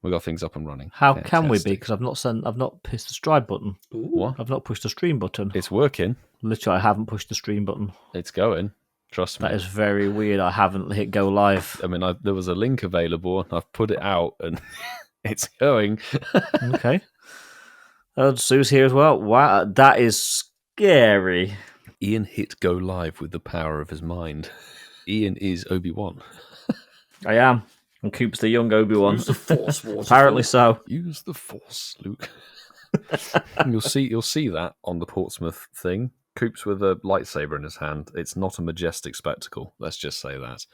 We got things up and running. How can we be? Because I've not pushed the stride button. Ooh. What? I've not pushed the stream button. It's working. Literally, I haven't pushed the stream button. It's going. Trust me. That is very weird. I haven't hit go live. I mean, there was a link available, and I've put it out, and it's going. Okay. Sue's here as well. Wow, that is scary. Ian hit go live with the power of his mind. Ian is Obi-Wan. I am. And Coop's the young Obi-Wan. Use the Force, Apparently so. Use the Force, Luke. You'll see that on the Portsmouth thing. Coop's with a lightsaber in his hand. It's not a majestic spectacle. Let's just say that.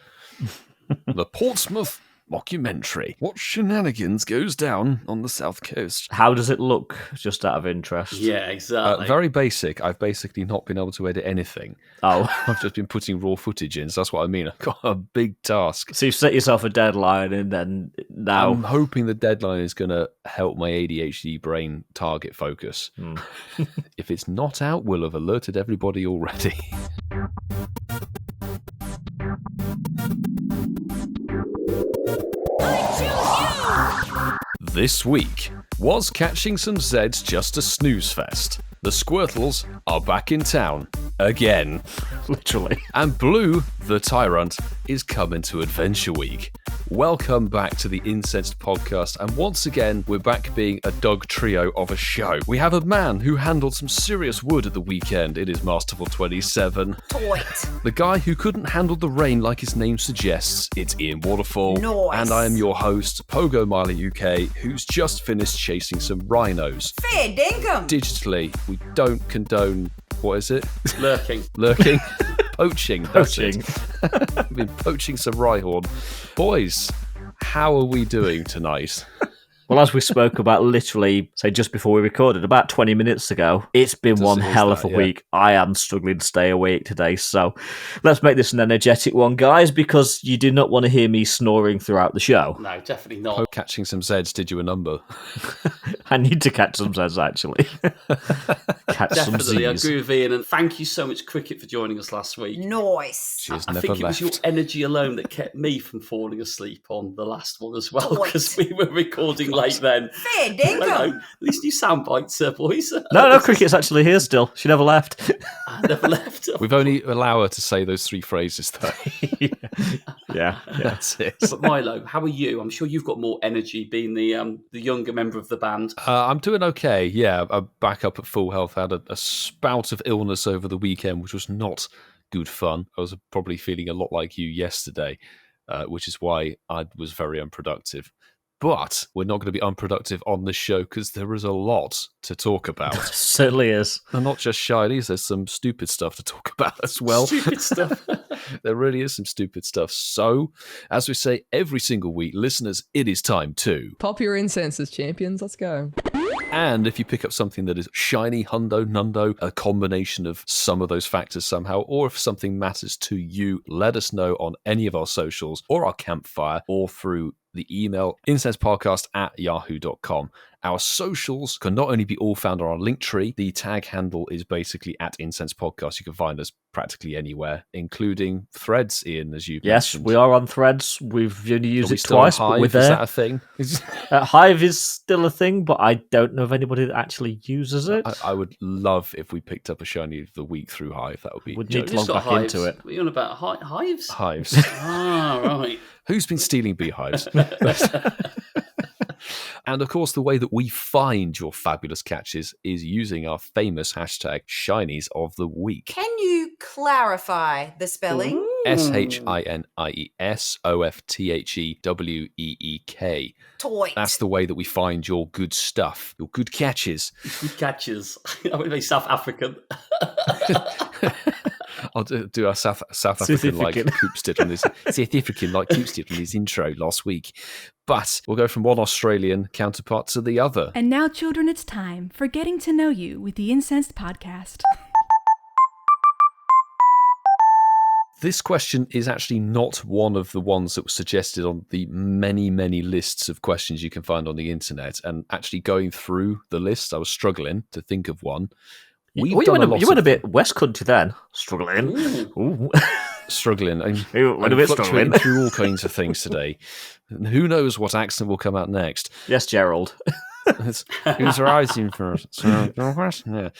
The Portsmouth mockumentary. What shenanigans goes down on the South Coast? How does it look, just out of interest? Yeah, exactly. Very basic. I've basically not been able to edit anything. Oh. I've just been putting raw footage in, so that's what I mean. I've got a big task. So you've set yourself a deadline, and then now... I'm hoping the deadline is going to help my ADHD brain target focus. If it's not out, we'll have alerted everybody already. This week, was catching some Zeds just a snooze fest? The Squirtles are back in town. Again. Literally. And Blue, the Tyrant, is coming to Adventure Week. Welcome back to the Incensed podcast, and once again, we're back being a dog trio of a show. We have a man who handled some serious wood at the weekend. It is Masterful 27. Toit. The guy who couldn't handle the rain like his name suggests. It's Ian Waterfall. Nice. And I am your host, Pogo Milo UK, who's just finished chasing some rhinos. Fair dinkum. Digitally, we don't condone, what is it? Lurking. Lurking. Poaching. That's Poaching. it. I've been poaching some Rhyhorn. Boys, how are we doing tonight? Well, as we spoke about literally, say, just before we recorded, about 20 minutes ago, it's been one hell of a week. I am struggling to stay awake today, so let's make this an energetic one, guys, because you do not want to hear me snoring throughout the show. No, definitely not. Catching some Zeds did you a number. I need to catch some Zeds, actually. Catch some Definitely, I Zs. agree with Ian, and thank you so much, Cricket, for joining us last week. Nice. She has I never think it was your left. energy alone that kept me from falling asleep on the last one as well, Toit. because we were recording late then. Fair Hello. dinkum. At least you sound bites, boys. No, Cricket's actually here still. She never left. I never left. We've only allowed her to say those three phrases, though. Yeah. That's it. But Milo, how are you? I'm sure you've got more energy being the younger member of the band. I'm doing okay. Yeah, I'm back up at full health. I had a spout of illness over the weekend, which was not good fun. I was probably feeling a lot like you yesterday, which is why I was very unproductive. But we're not going to be unproductive on this show because there is a lot to talk about. Certainly is. And not just shinies, there's some stupid stuff to talk about as well. Stupid stuff. There really is some stupid stuff. So, as we say every single week, listeners, it is time to... Pop your incenses, champions. Let's go. And if you pick up something that is shiny, hundo, nundo, a combination of some of those factors somehow, or if something matters to you, let us know on any of our socials or our campfire or through the email incensepodcast@yahoo.com. Our socials can not only be all found on our link tree, the tag handle is basically @incensepodcast. You can find us practically anywhere, including Threads, Ian, as you Yes, mentioned. we are on Threads. We've only used Are we it still on twice, but Hive? we're Is there. that a thing? Hive is still a thing, but I don't know of anybody that actually uses it. I would love if we picked up a shiny of the week through Hive. That would be Would you need know, to log Just got back hives. into it. What are you on about? Hives? hives. Ah, right. Who's been stealing beehives? And of course, the way that we find your fabulous catches is using our famous hashtag Shinies of the Week. Can you clarify the spelling? SHINIESOFTHEWEEK. Toit. That's the way that we find your good stuff, your good catches. Good catches. I would be South African. I'll do our South African like African. Coops did on his South African like Coops did on his intro last week. But we'll go from one Australian counterpart to the other. And now, children, it's time for Getting to Know You with the Incensed podcast. This question is actually not one of the ones that was suggested on the many, many lists of questions you can find on the internet. And actually going through the list, I was struggling to think of one. You went a bit West Country then. Struggling. Ooh. struggling. I'm We're a bit fluctuating struggling. through all kinds of things today. And who knows what accent will come out next? Yes, Gerald. Who's rising first? So, yeah.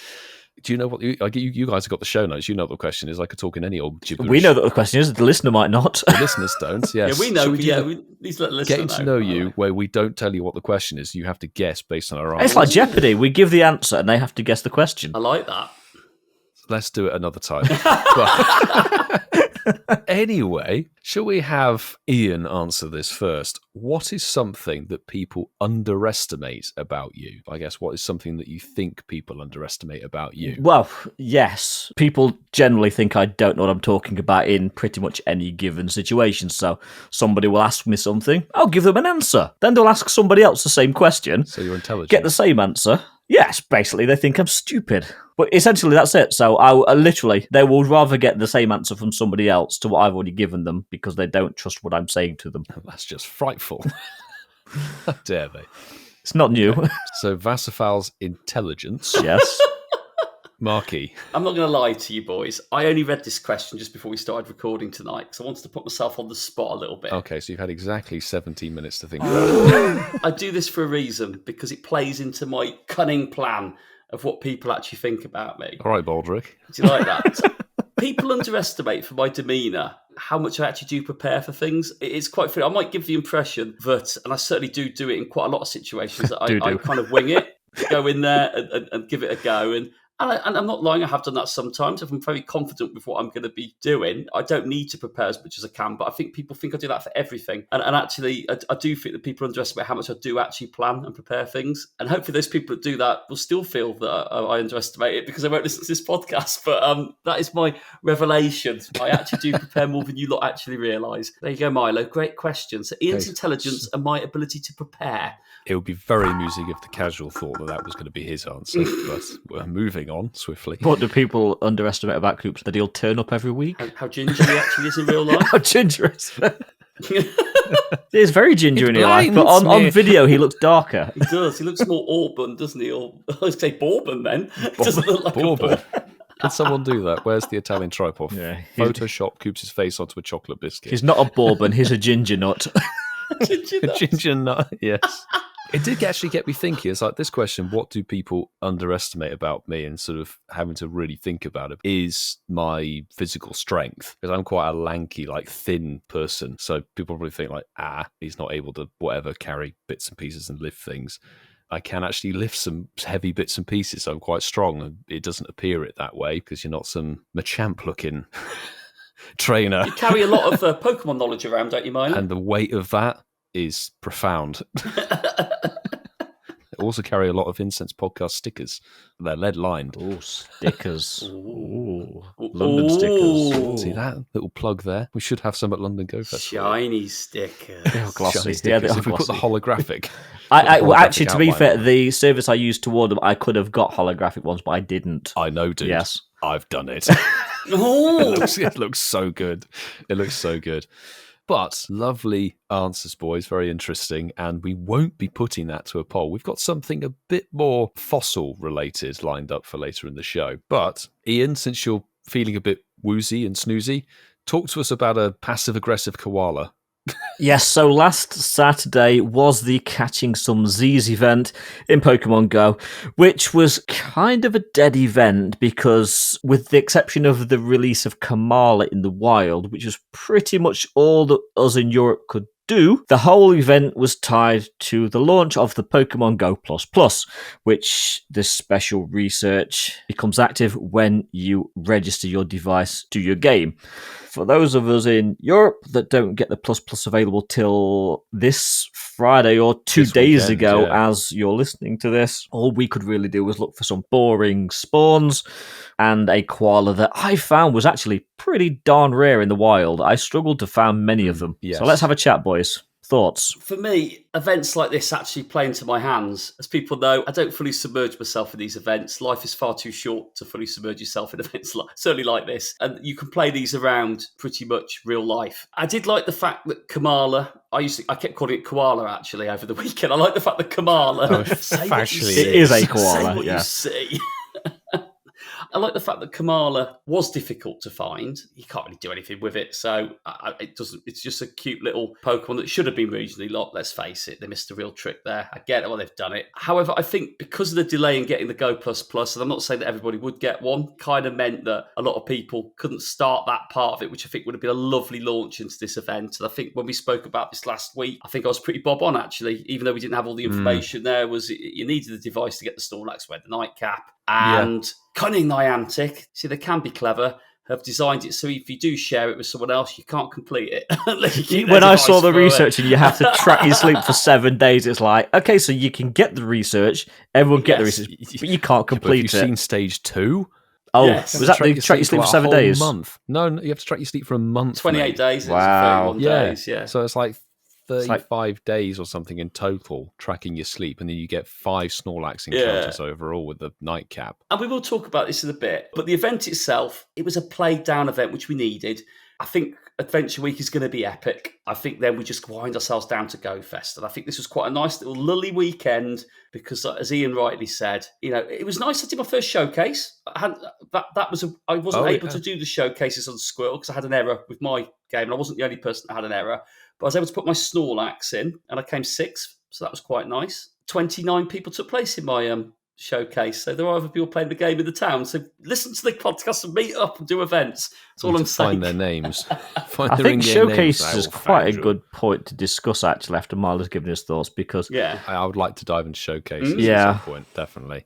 Do you know what? You guys have got the show notes. You know what the question is. I could talk in any old gibberish. We know that the question is. The listener might not. The listeners don't. Yes. Yeah, we know. Please let getting to know you, where we don't tell you what the question is. You have to guess based on our answers. It's like Jeopardy. We give the answer and they have to guess the question. I like that. Let's do it another time. But anyway, shall we have Ian answer this first? What is something that people underestimate about you? I guess what is something that you think people underestimate about you? Well, yes. People generally think I don't know what I'm talking about in pretty much any given situation. So somebody will ask me something, I'll give them an answer. Then they'll ask somebody else the same question. So you're intelligent. Get the same answer. Yes, basically they think I'm stupid. But essentially that's it. So literally, they will rather get the same answer from somebody else to what I've already given them because they don't trust what I'm saying to them. That's just frightful. How dare they? It's not new. Okay. So Vassafal's intelligence. Yes. Marky. I'm not going to lie to you boys. I only read this question just before we started recording tonight because I wanted to put myself on the spot a little bit. Okay, so you've had exactly 17 minutes to think about it. I do this for a reason because it plays into my cunning plan of what people actually think about me. All right, Baldrick. Do you like that? People underestimate for my demeanour how much I actually do prepare for things. It's quite funny. I might give the impression that, and I certainly do it in quite a lot of situations, that I kind of wing it, go in there and give it a go. And I'm not lying, I have done that sometimes. If I'm very confident with what I'm going to be doing, I don't need to prepare as much as I can, but I think people think I do that for everything. And actually, I do think that people underestimate how much I do actually plan and prepare things. And hopefully those people that do that will still feel that I underestimate it because I won't listen to this podcast. But that is my revelation. I actually do prepare more than you lot actually realise. There you go, Milo. Great question. So Ian's intelligence and my ability to prepare. It would be very amusing if the casual thought that was going to be his answer, but we're moving on swiftly. What do people underestimate about Coops? That he'll turn up every week? How ginger he actually is in real life? How ginger is He's very ginger in real life, but on video he looks darker. He does. He looks more Auburn, doesn't he? Or I was say Bourbon then. He doesn't look like Bourbon. a Bourbon. Can someone do that? Where's the Italian tripod? Yeah, Photoshop Coops' face onto a chocolate biscuit. He's not a Bourbon, he's a ginger nut. Ginger nut, yes. It did actually get me thinking. It's like this question, what do people underestimate about me, and sort of having to really think about it, is my physical strength. Because I'm quite a lanky, like thin person. So people probably think like, he's not able to carry bits and pieces and lift things. I can actually lift some heavy bits and pieces. So I'm quite strong. And it doesn't appear it that way because you're not some Machamp looking trainer. You carry a lot of Pokemon knowledge around, don't you, Milo? And the weight of that is profound. I also carry a lot of Incensed podcast stickers. They're lead lined. Oh, stickers. Ooh. London stickers. See that little plug there? We should have some at London Go Festival. Shiny stickers. They're glossy. Shiny stickers. Yeah, If we put the holographic. Well, actually, to be fair, the service I used to order them, I could have got holographic ones, but I didn't. I know, dude. Yes. I've done it. Oh. It looks so good. It looks so good. But lovely answers, boys. Very interesting. And we won't be putting that to a poll. We've got something a bit more fossil related lined up for later in the show. But Ian, since you're feeling a bit woozy and snoozy, talk to us about a passive-aggressive koala. Yes, so last Saturday was the Catching Some Z's event in Pokemon Go, which was kind of a dead event because, with the exception of the release of Komala in the wild, which was pretty much all that us in Europe could do, the whole event was tied to the launch of the Pokemon GO Plus, which this special research becomes active when you register your device to your game. For those of us in Europe that don't get the Plus available till this Friday or 2 days ago, as you're listening to this, all we could really do was look for some boring spawns and a koala that I found was actually pretty darn rare in the wild. I struggled to find many of them. Yes. So let's have a chat, boys. Thoughts? For me, events like this actually play into my hands. As people know, I don't fully submerge myself in these events. Life is far too short to fully submerge yourself in events certainly like this. And you can play these around pretty much real life. I did like the fact that Komala, I kept calling it koala actually over the weekend. I like the fact that Komala, say what you see. It is a koala, say what yeah. you see. I like the fact that Komala was difficult to find. You can't really do anything with it, so it doesn't. It's just a cute little Pokemon that should have been regionally locked. Let's face it, they missed a real trick there. I get it, well, they've done it. However, I think because of the delay in getting the Go Plus Plus, and I'm not saying that everybody would get one, kind of meant that a lot of people couldn't start that part of it, which I think would have been a lovely launch into this event. And I think when we spoke about this last week, I think I was pretty bob on, actually, even though we didn't have all the information there, was you needed the device to get the Snorlax, wear the nightcap. And cunning Niantic, see, they can be clever, have designed it so if you do share it with someone else, you can't complete it. When I saw the research and you have to track your sleep for 7 days, it's like, okay, so you can get the research, everyone get the research, but you can't complete it. Have you seen stage 2? Oh, was that they track your sleep for 7 days? Month. No, you have to track your sleep for a month. 28 days. Wow. 31 days, yeah. So it's like 35 days or something in total tracking your sleep, and then you get 5 Snorlax encounters overall with the nightcap. And we will talk about this in a bit, but the event itself, it was a played down event, which we needed. I think Adventure Week is going to be epic. I think then we just wind ourselves down to Go Fest. And I think this was quite a nice little lully weekend because, as Ian rightly said, it was nice. I did my first showcase. I wasn't able to do the showcases on Squirrel because I had an error with my game, and I wasn't the only person that had an error. But I was able to put my Snorlax in, and I came 6th, so that was quite nice. 29 people took place in my showcase, so there are other people playing the game in the town. So listen to the podcast and meet up and do events. That's all I'm saying. Find their names. I think showcase is quite a good point to discuss, actually, after Milo's given his thoughts, because I would like to dive into showcases at some point, definitely.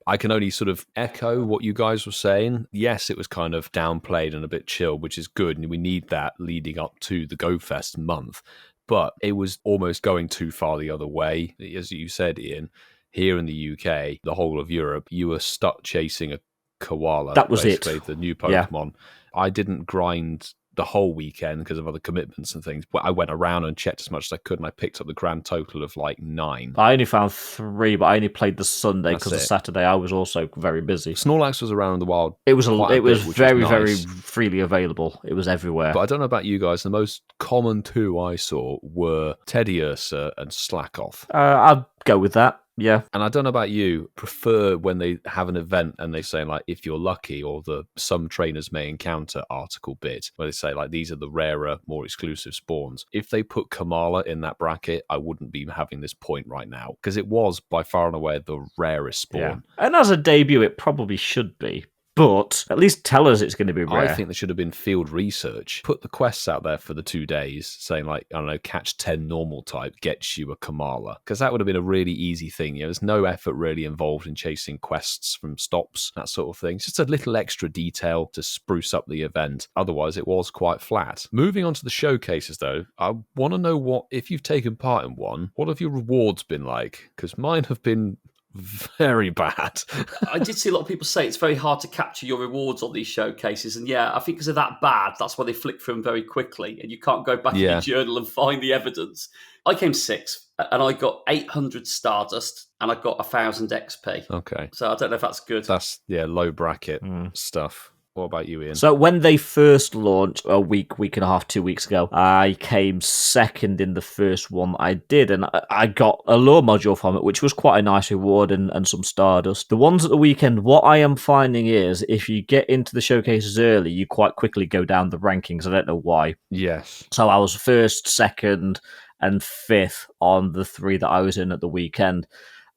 I can only sort of echo what you guys were saying. Yes, it was kind of downplayed and a bit chill, which is good, and we need that leading up to the Go Fest month. But it was almost going too far the other way. As you said, Ian, here in the UK, the whole of Europe, you were stuck chasing a koala. That was basically, the new Pokemon. I didn't grind the whole weekend because of other commitments and things, but I went around and checked as much as I could, and I picked up the grand total of like 9. I only found 3, but I only played the Sunday because the Saturday I was also very busy. Snorlax was around in the wild. It was very very freely available. It was everywhere. But I don't know about you guys. The most common 2 I saw were Teddiursa and Slackoff. I'd go with that. Yeah. And I don't know about you, prefer when they have an event and they say, like, if you're lucky, or the some trainers may encounter article bit, where they say, like, these are the rarer, more exclusive spawns. If they put Komala in that bracket, I wouldn't be having this point right now, because it was by far and away the rarest spawn. Yeah. And as a debut, it probably should be. But at least tell us it's going to be rare. I think there should have been field research. Put the quests out there for the 2 days, saying, like, I don't know, catch 10 normal type gets you a Komala. Because that would have been a really easy thing. There's no effort really involved in chasing quests from stops, that sort of thing. It's just a little extra detail to spruce up the event. Otherwise, it was quite flat. Moving on to the showcases, though, I want to know if you've taken part in one, what have your rewards been like? Because mine have been very bad. I did see a lot of people say it's very hard to capture your rewards on these showcases, and I think because they're that bad, that's why they flick through them very quickly, and you can't go back in your journal and find the evidence. I came 6th, and I got 800 Stardust, and I got 1,000 XP. Okay. So I don't know if that's good. That's, low bracket stuff. What about you, Ian? So when they first launched a week and a half, 2 weeks ago, I came 2nd in the first one I did, and I got a lore module from it, which was quite a nice reward and some Stardust. The ones at the weekend, what I am finding is if you get into the showcases early, you quite quickly go down the rankings. I don't know why. Yes. So I was 1st, 2nd, and 5th on the 3 that I was in at the weekend.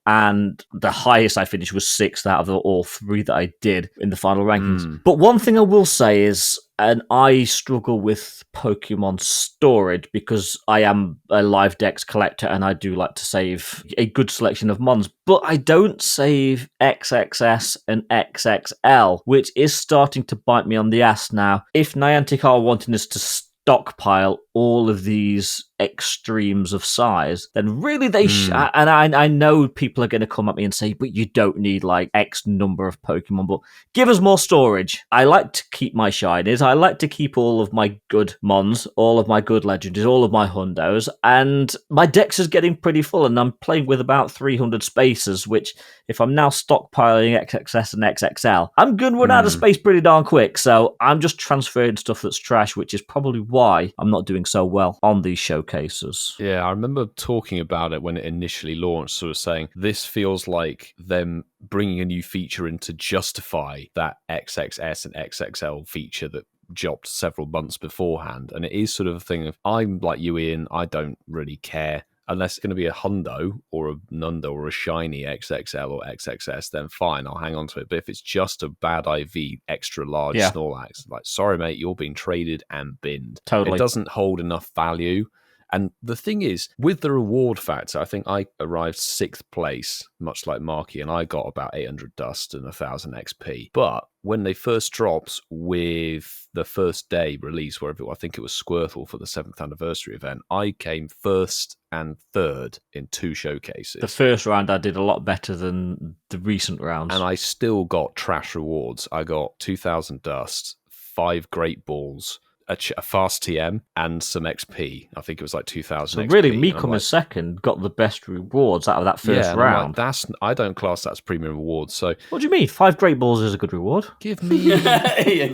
And the highest I finished was 6th out of all 3 that I did in the final rankings. But one thing I will say is, and I struggle with Pokemon storage because I am a live dex collector and I do like to save a good selection of mons, but I don't save XXS and XXL, which is starting to bite me on the ass now. If Niantic are wanting us to stockpile all of these extremes of size, then really they and I know people are going to come at me and say, but you don't need like X number of Pokemon, but give us more storage. I like to keep my shinies, I like to keep all of my good mons, all of my good legendaries, all of my hundos, and my dex is getting pretty full, and I'm playing with about 300 spaces, which if I'm now stockpiling XXS and XXL, I'm going to run out of space pretty darn quick, so I'm just transferring stuff that's trash, which is probably why I'm not doing doing so well on these showcases. Yeah, I remember talking about it when it initially launched, sort of saying this feels like them bringing a new feature in to justify that XXS and XXL feature that dropped several months beforehand. And it is sort of a thing of, I'm like you, Ian, I don't really care. Unless it's going to be a Hundo or a Nundo or a Shiny XXL or XXS, then fine, I'll hang on to it. But if it's just a bad IV extra large Snorlax, like, sorry, mate, you're being traded and binned. Totally. It doesn't hold enough value. And the thing is, with the reward factor, I think I arrived 6th place, much like Marky, and I got about 800 dust and 1,000 XP. But when they first dropped with the first day release, wherever I think it was Squirtle for the 7th anniversary event, I came 1st and 3rd in 2 showcases. The first round I did a lot better than the recent rounds. And I still got trash rewards. I got 2,000 dust, 5 Great Balls, a fast TM, and some XP. I think it was like 2,000 so XP. really, me coming second got the best rewards out of that first round. Like, I don't class that as premium rewards. So what do you mean? 5 Great Balls is a good reward. Give me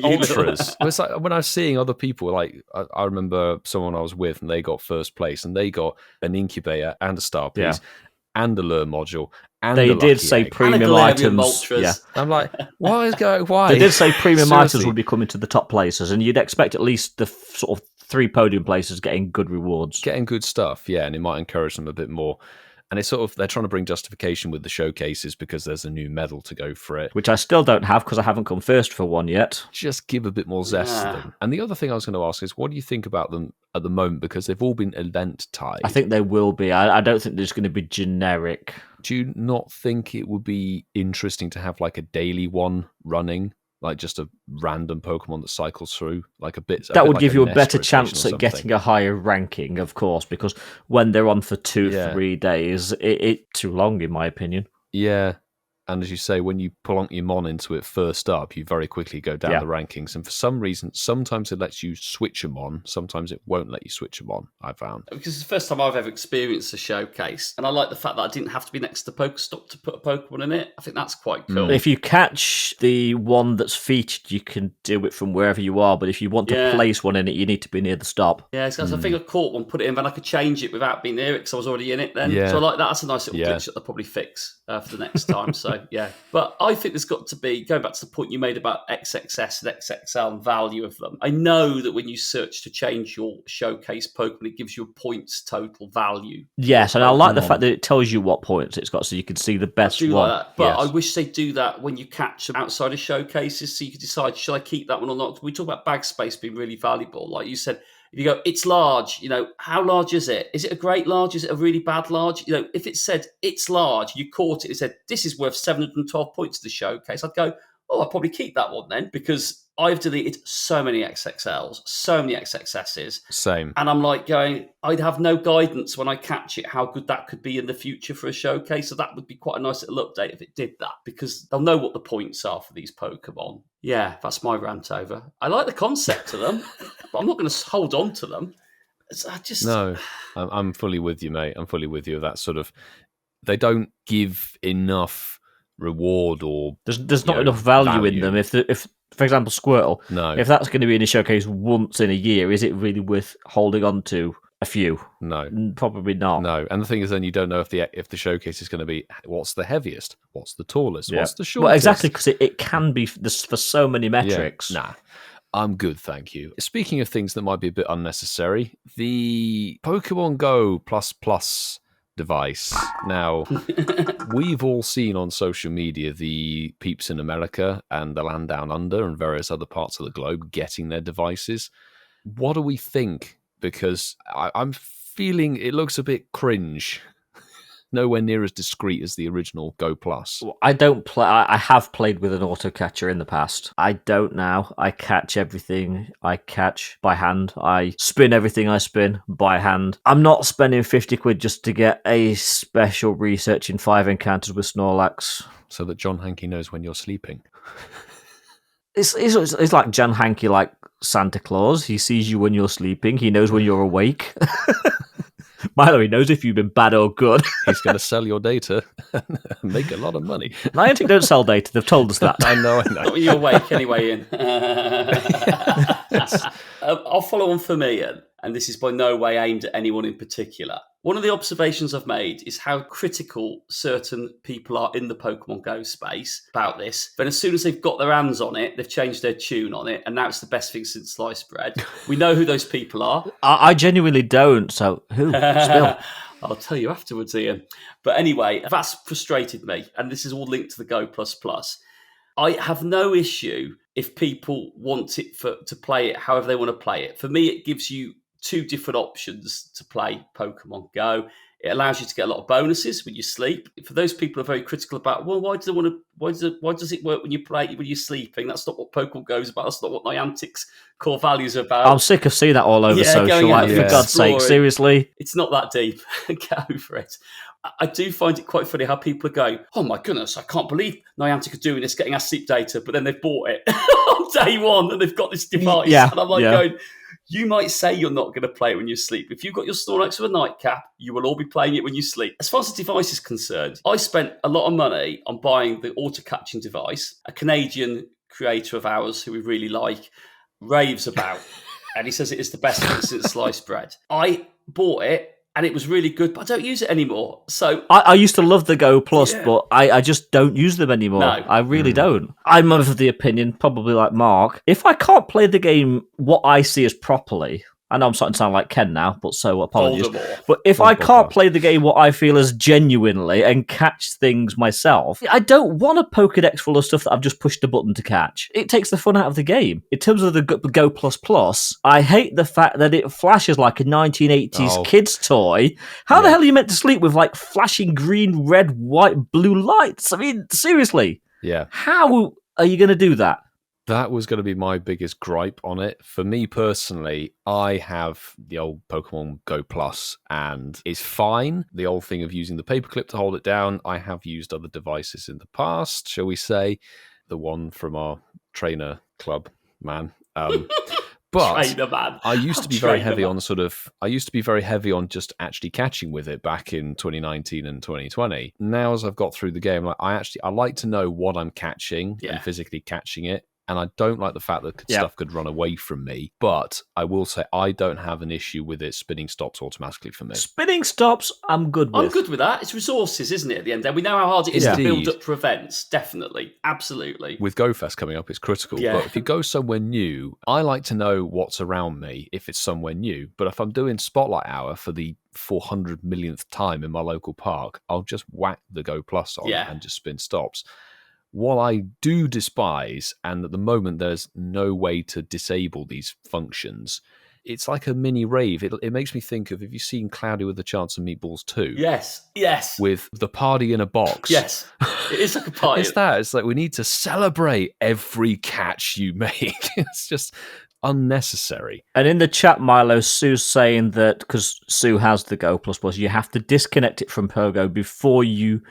ultras. It's like when I was seeing other people, like I remember someone I was with, and they got 1st place, and they got an incubator and a star piece. And a lure module, and they did egg. say premium items. Yeah, I'm like, why? They did say premium items would be coming to the top places, and you'd expect at least the sort of 3 podium places getting good rewards, getting good stuff. Yeah, and it might encourage them a bit more. And it's sort of, they're trying to bring justification with the showcases because there's a new medal to go for it. Which I still don't have because I haven't come first for one yet. Just give a bit more zest to them. And the other thing I was going to ask is, what do you think about them at the moment? Because they've all been event tied. I think they will be. I don't think there's going to be generic. Do you not think it would be interesting to have like a daily one running? Like just a random Pokemon that cycles through, like a bit. That would give you a Nest better rotation chance or at something. getting a higher ranking, of course, because when they're on for 2-3 days, it's too long, in my opinion. Yeah. And as you say, when you plonk your Mon into it first up, you very quickly go down the rankings. And for some reason, sometimes it lets you switch them on. Sometimes it won't let you switch them on, I found. Because it's the first time I've ever experienced a showcase. And I like the fact that I didn't have to be next to Pokestop to put a Pokemon in it. I think that's quite cool. If you catch the one that's featured, you can do it from wherever you are. But if you want to place one in it, you need to be near the stop. Yeah, because I think I caught one, put it in, then I could change it without being near it because I was already in it then. Yeah. So I like that. That's a nice little glitch that they'll probably fix for the next time. So, yeah. But I think there's got to be, going back to the point you made about XXS and XXL and value of them, I know that when you search to change your showcase Pokemon, it gives you a points total value. Yes, and I like the fact that it tells you what points it's got so you can see the best one. Like that. But I wish they do that when you catch them outside of showcases so you can decide, should I keep that one or not? We talk about bag space being really valuable. Like you said, if you go, it's large, how large is it? Is it a great large? Is it a really bad large? If it said it's large, you caught it, it said, this is worth 712 points to the showcase, I'd go, oh, I'll probably keep that one then, because I've deleted so many XXLs, so many XXSs. Same. And I'm like going, I'd have no guidance when I catch it how good that could be in the future for a showcase. So that would be quite a nice little update if it did that, because they'll know what the points are for these Pokemon. Yeah, that's my rant over. I like the concept of them, but I'm not going to hold on to them. No, I'm fully with you, mate. I'm fully with you. That sort of, they don't give enough reward or there's not enough value in them. If for example Squirtle, if that's going to be in a showcase once in a year, is it really worth holding on to a few? No, probably not. No, and the thing is, then you don't know if the showcase is going to be what's the heaviest, what's the tallest, what's the shortest. Well, exactly, because it can be for so many metrics. Nah. I'm good, thank you. Speaking of things that might be a bit unnecessary, the Pokemon GO Plus device. Now, we've all seen on social media the peeps in America and the land down under and various other parts of the globe getting their devices. What do we think? Because I'm feeling it looks a bit cringe. Nowhere near as discreet as the original Go Plus. I don't play. I have played with an auto catcher in the past. I don't now. I catch everything I catch by hand. I spin everything I spin by hand. I'm not spending 50 quid just to get a special research in 5 encounters with Snorlax. So that John Hankey knows when you're sleeping. It's like John Hankey, like Santa Claus. He sees you when you're sleeping. He knows when you're awake. Milo, he knows if you've been bad or good. He's going to sell your data and make a lot of money. Niantic don't sell data. They've told us that. I know. Not when you're awake anyway, Ian. I'll follow on from Ian, and this is by no way aimed at anyone in particular. One of the observations I've made is how critical certain people are in the Pokemon Go space about this. Then as soon as they've got their hands on it, they've changed their tune on it, and now it's the best thing since sliced bread. We know who those people are. I genuinely don't, so who? Spill. I'll tell you afterwards, Ian. But anyway, that's frustrated me, and this is all linked to the Go Plus Plus. I have no issue if people want it to play it however they want to play it. For me, it gives you two different options to play Pokemon Go. It allows you to get a lot of bonuses when you sleep. For those people who are very critical about, well, why does it work when you're sleeping? That's not what Pokemon Go is about. That's not what Niantic's core values are about. I'm sick of seeing that all over social. Like, for God's sake, seriously. It's not that deep. Get over it. I do find it quite funny how people are going, oh my goodness, I can't believe Niantic are doing this, getting our sleep data, but then they've bought it on day one and they've got this device. Yeah, and I'm like going, you might say you're not going to play it when you sleep. If you've got your Snorlax with a nightcap, you will all be playing it when you sleep. As far as the device is concerned, I spent a lot of money on buying the auto-catching device. A Canadian creator of ours who we really like raves about, and he says it is the best thing since sliced bread. I bought it, and it was really good, but I don't use it anymore. So I used to love the Go Plus, but I just don't use them anymore. No. I really don't. I'm of the opinion, probably like Mark, if I can't play the game what I see as properly, I know I'm starting to sound like Ken now, but so apologies. Voldemort. But if I can't play the game what I feel as genuinely and catch things myself, I don't want a Pokedex full of stuff that I've just pushed a button to catch. It takes the fun out of the game. In terms of the Go Plus Plus, I hate the fact that it flashes like a 1980s kid's toy. How the hell are you meant to sleep with like flashing green, red, white, blue lights? I mean, seriously. Yeah. How are you going to do that? That was going to be my biggest gripe on it. For me personally, I have the old Pokemon Go Plus and it's fine. The old thing of using the paperclip to hold it down, I have used other devices in the past, shall we say. The one from our trainer club, man. But I used to be very heavy on just actually catching with it back in 2019 and 2020. Now, as I've got through the game, I like to know what I'm catching and physically catching it. And I don't like the fact that stuff could run away from me. But I will say I don't have an issue with it spinning stops automatically for me. Spinning stops, I'm good with. I'm good with that. It's resources, isn't it, at the end? And we know how hard it is to build up for events. Definitely. Absolutely. With GoFest coming up, it's critical. Yeah. But if you go somewhere new, I like to know what's around me if it's somewhere new. But if I'm doing Spotlight Hour for the 400 millionth time in my local park, I'll just whack the Go Plus on and just spin stops. What I do despise, and at the moment there's no way to disable these functions, it's like a mini rave. It makes me think of, have you seen Cloudy with a Chance of Meatballs 2? Yes. With the party in a box. Yes. It is like a party. It's that. It's like we need to celebrate every catch you make. It's just unnecessary. And in the chat, Milo, Sue's saying that, because Sue has the Go Plus Plus, you have to disconnect it from Pogo before you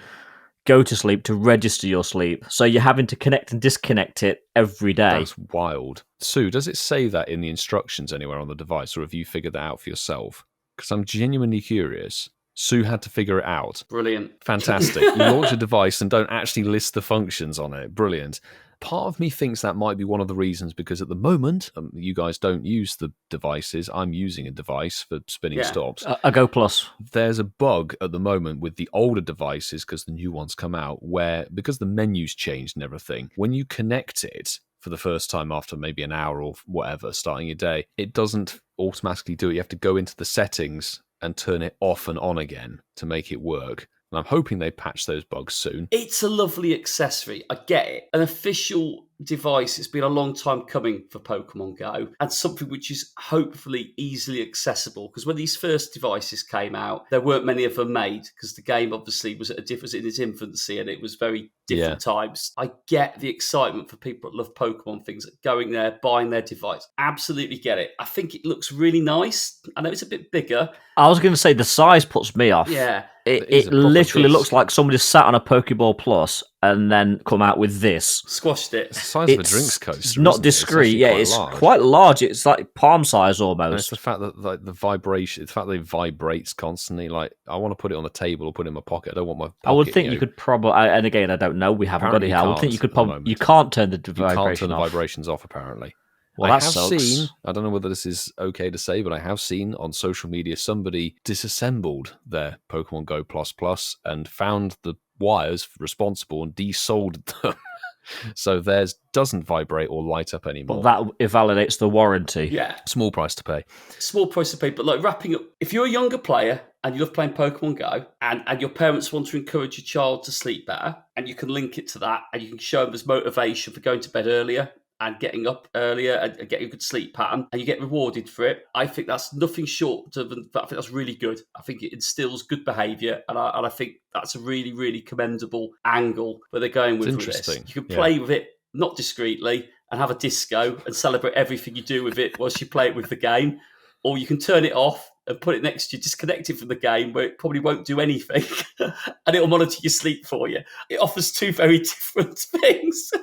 go to sleep to register your sleep. So you're having to connect and disconnect it every day. That's wild. Sue, does it say that in the instructions anywhere on the device, or have you figured that out for yourself? Because I'm genuinely curious. Sue had to figure it out. Brilliant. Fantastic. You launch a device and don't actually list the functions on it. Brilliant. Part of me thinks that might be one of the reasons, because at the moment, you guys don't use the devices. I'm using a device for spinning stops. A Go Plus. There's a bug at the moment with the older devices, because the new ones come out, where, because the menu's changed and everything, when you connect it for the first time after maybe an hour or whatever, starting your day, it doesn't automatically do it. You have to go into the settings and turn it off and on again to make it work. And I'm hoping they patch those bugs soon. It's a lovely accessory. I get it. An official device. It's been a long time coming for Pokemon Go, and something which is hopefully easily accessible. Because when these first devices came out, there weren't many of them made, because the game obviously was in its infancy and it was very different times. I get the excitement for people that love Pokemon things, going there, buying their device. Absolutely get it. I think it looks really nice. I know it's a bit bigger. I was going to say the size puts me off. Yeah. It literally looks like somebody sat on a Pokeball Plus and then come out with this. Squashed it. It's the size of a drinks coaster. Not discreet. It's quite large. It's like palm size almost. And it's the fact that like, the vibration, the fact that it vibrates constantly. Like, I want to put it on the table or put it in my pocket. I don't want my pocket, I would think you could probably, and again, I don't know. We haven't got it here. I would think you could probably, you can't turn the vibrations off. You can't turn the vibrations off, apparently. Well, I that have sucks. seen, I don't know whether this is okay to say, but I have seen on social media somebody disassembled their Pokemon Go Plus and found the wires responsible and desoldered them. So theirs doesn't vibrate or light up anymore. But that invalidates the warranty. Yeah. Small price to pay. Small price to pay, but like wrapping up, if you're a younger player and you love playing Pokemon Go and your parents want to encourage your child to sleep better, and you can link it to that and you can show them as motivation for going to bed earlier and getting up earlier and getting a good sleep pattern, and you get rewarded for it, I think that's nothing short of, I think that's really good. I think it instills good behaviour, and I think that's a really, really commendable angle where they're going with this. You can play with it, not discreetly, and have a disco and celebrate everything you do with it whilst you play it with the game, or you can turn it off and put it next to you, disconnect it from the game where it probably won't do anything, and it'll monitor your sleep for you. It offers two very different things.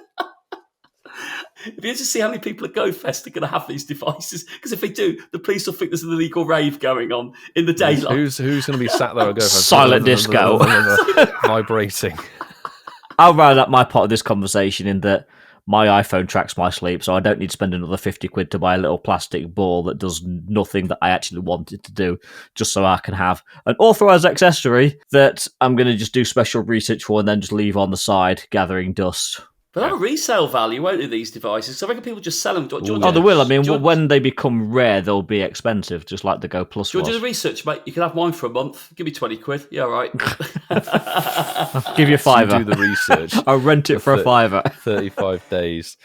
It'd be interesting to see how many people at GoFest are going to have these devices, because if they do, the police will think there's an illegal rave going on in the daylight. Who's going to be sat there at GoFest? Silent disco. Vibrating. I'll round up my part of this conversation in that my iPhone tracks my sleep, so I don't need to spend another 50 quid to buy a little plastic ball that does nothing that I actually want it to do, just so I can have an authorised accessory that I'm going to just do special research for and then just leave on the side, gathering dust. They'll have a resale value, won't they, these devices? So I reckon people just sell them. Oh, they will. I mean, when they become rare, they'll be expensive, just like the Go Plus do you want to do the research, mate? You can have mine for a month. Give me 20 quid. Yeah, all right. I'll give you a fiver. Do the research. I'll rent it for a fiver. 35 days.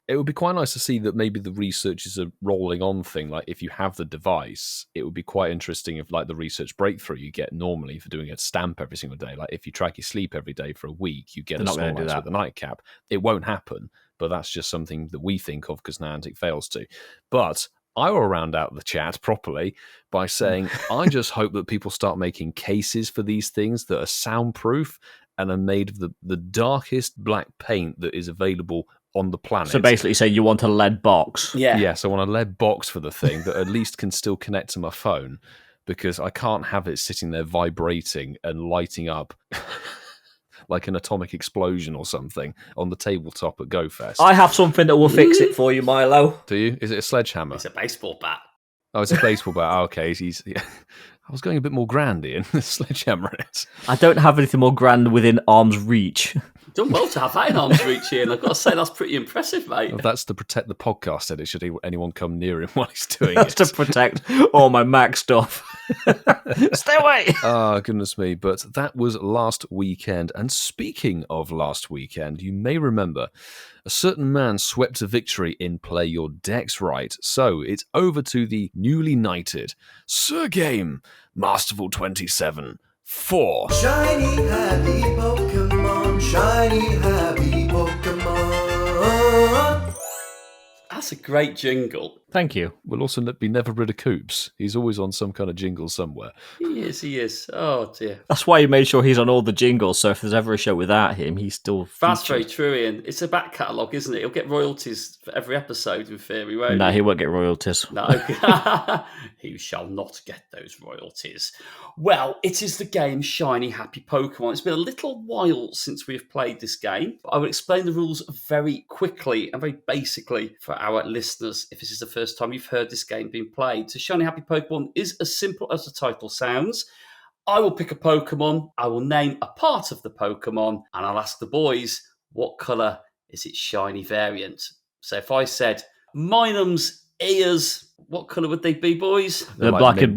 It would be quite nice to see that maybe the research is a rolling on thing. Like if you have the device, it would be quite interesting if like the research breakthrough you get normally for doing a stamp every single day. Like if you track your sleep every day for a week, you get a Snorlax with a nightcap. It won't happen, but that's just something that we think of because Niantic fails to. But I will round out the chat properly by saying I just hope that people start making cases for these things that are soundproof and are made of the darkest black paint that is available on the planet. So basically say you want a lead box. Yeah. Yes, I want a lead box for the thing that at least can still connect to my phone, because I can't have it sitting there vibrating and lighting up like an atomic explosion or something on the tabletop at GoFest. I have something that will fix it for you, Milo. Do you? Is it a sledgehammer? It's a baseball bat. Oh, it's a baseball bat. Oh, okay, I was going a bit more grand, Ian. The sledgehammer is. I don't have anything more grand within arm's reach. Done well to have that in arm's reach, Ian. I've got to say, that's pretty impressive, mate. Well, that's to protect the podcast edit should anyone come near him while he's doing That's it. to protect all my Mac stuff. Stay away! Oh, goodness me. But that was last weekend. And speaking of last weekend, you may remember a certain man swept a victory in Play Your Decks Right. So it's over to the newly knighted Sir Game Masterful 27 for Shiny Happy Pokémon, Shiny Happy Pokémon. That's a great jingle. Thank you. We'll also be never rid of Coops. He's always on some kind of jingle somewhere. He is. Oh, dear. That's why he made sure he's on all the jingles, so if there's ever a show without him, he's still featured. That's very true, Ian. It's a back catalogue, isn't it? He'll get royalties for every episode, in theory, won't No, he won't get royalties. No. He shall not get those royalties. Well, it is the game Shiny Happy Pokémon. It's been a little while since we have played this game. I will explain the rules very quickly and very basically for our listeners if this is the first time you've heard this game being played. So Shiny Happy Pokémon is as simple as the title sounds. I will pick a Pokemon, I will name a part of the Pokemon, and I'll ask the boys, what colour is its shiny variant? So if I said, Minum's ears, what colour would they be, boys? They're like a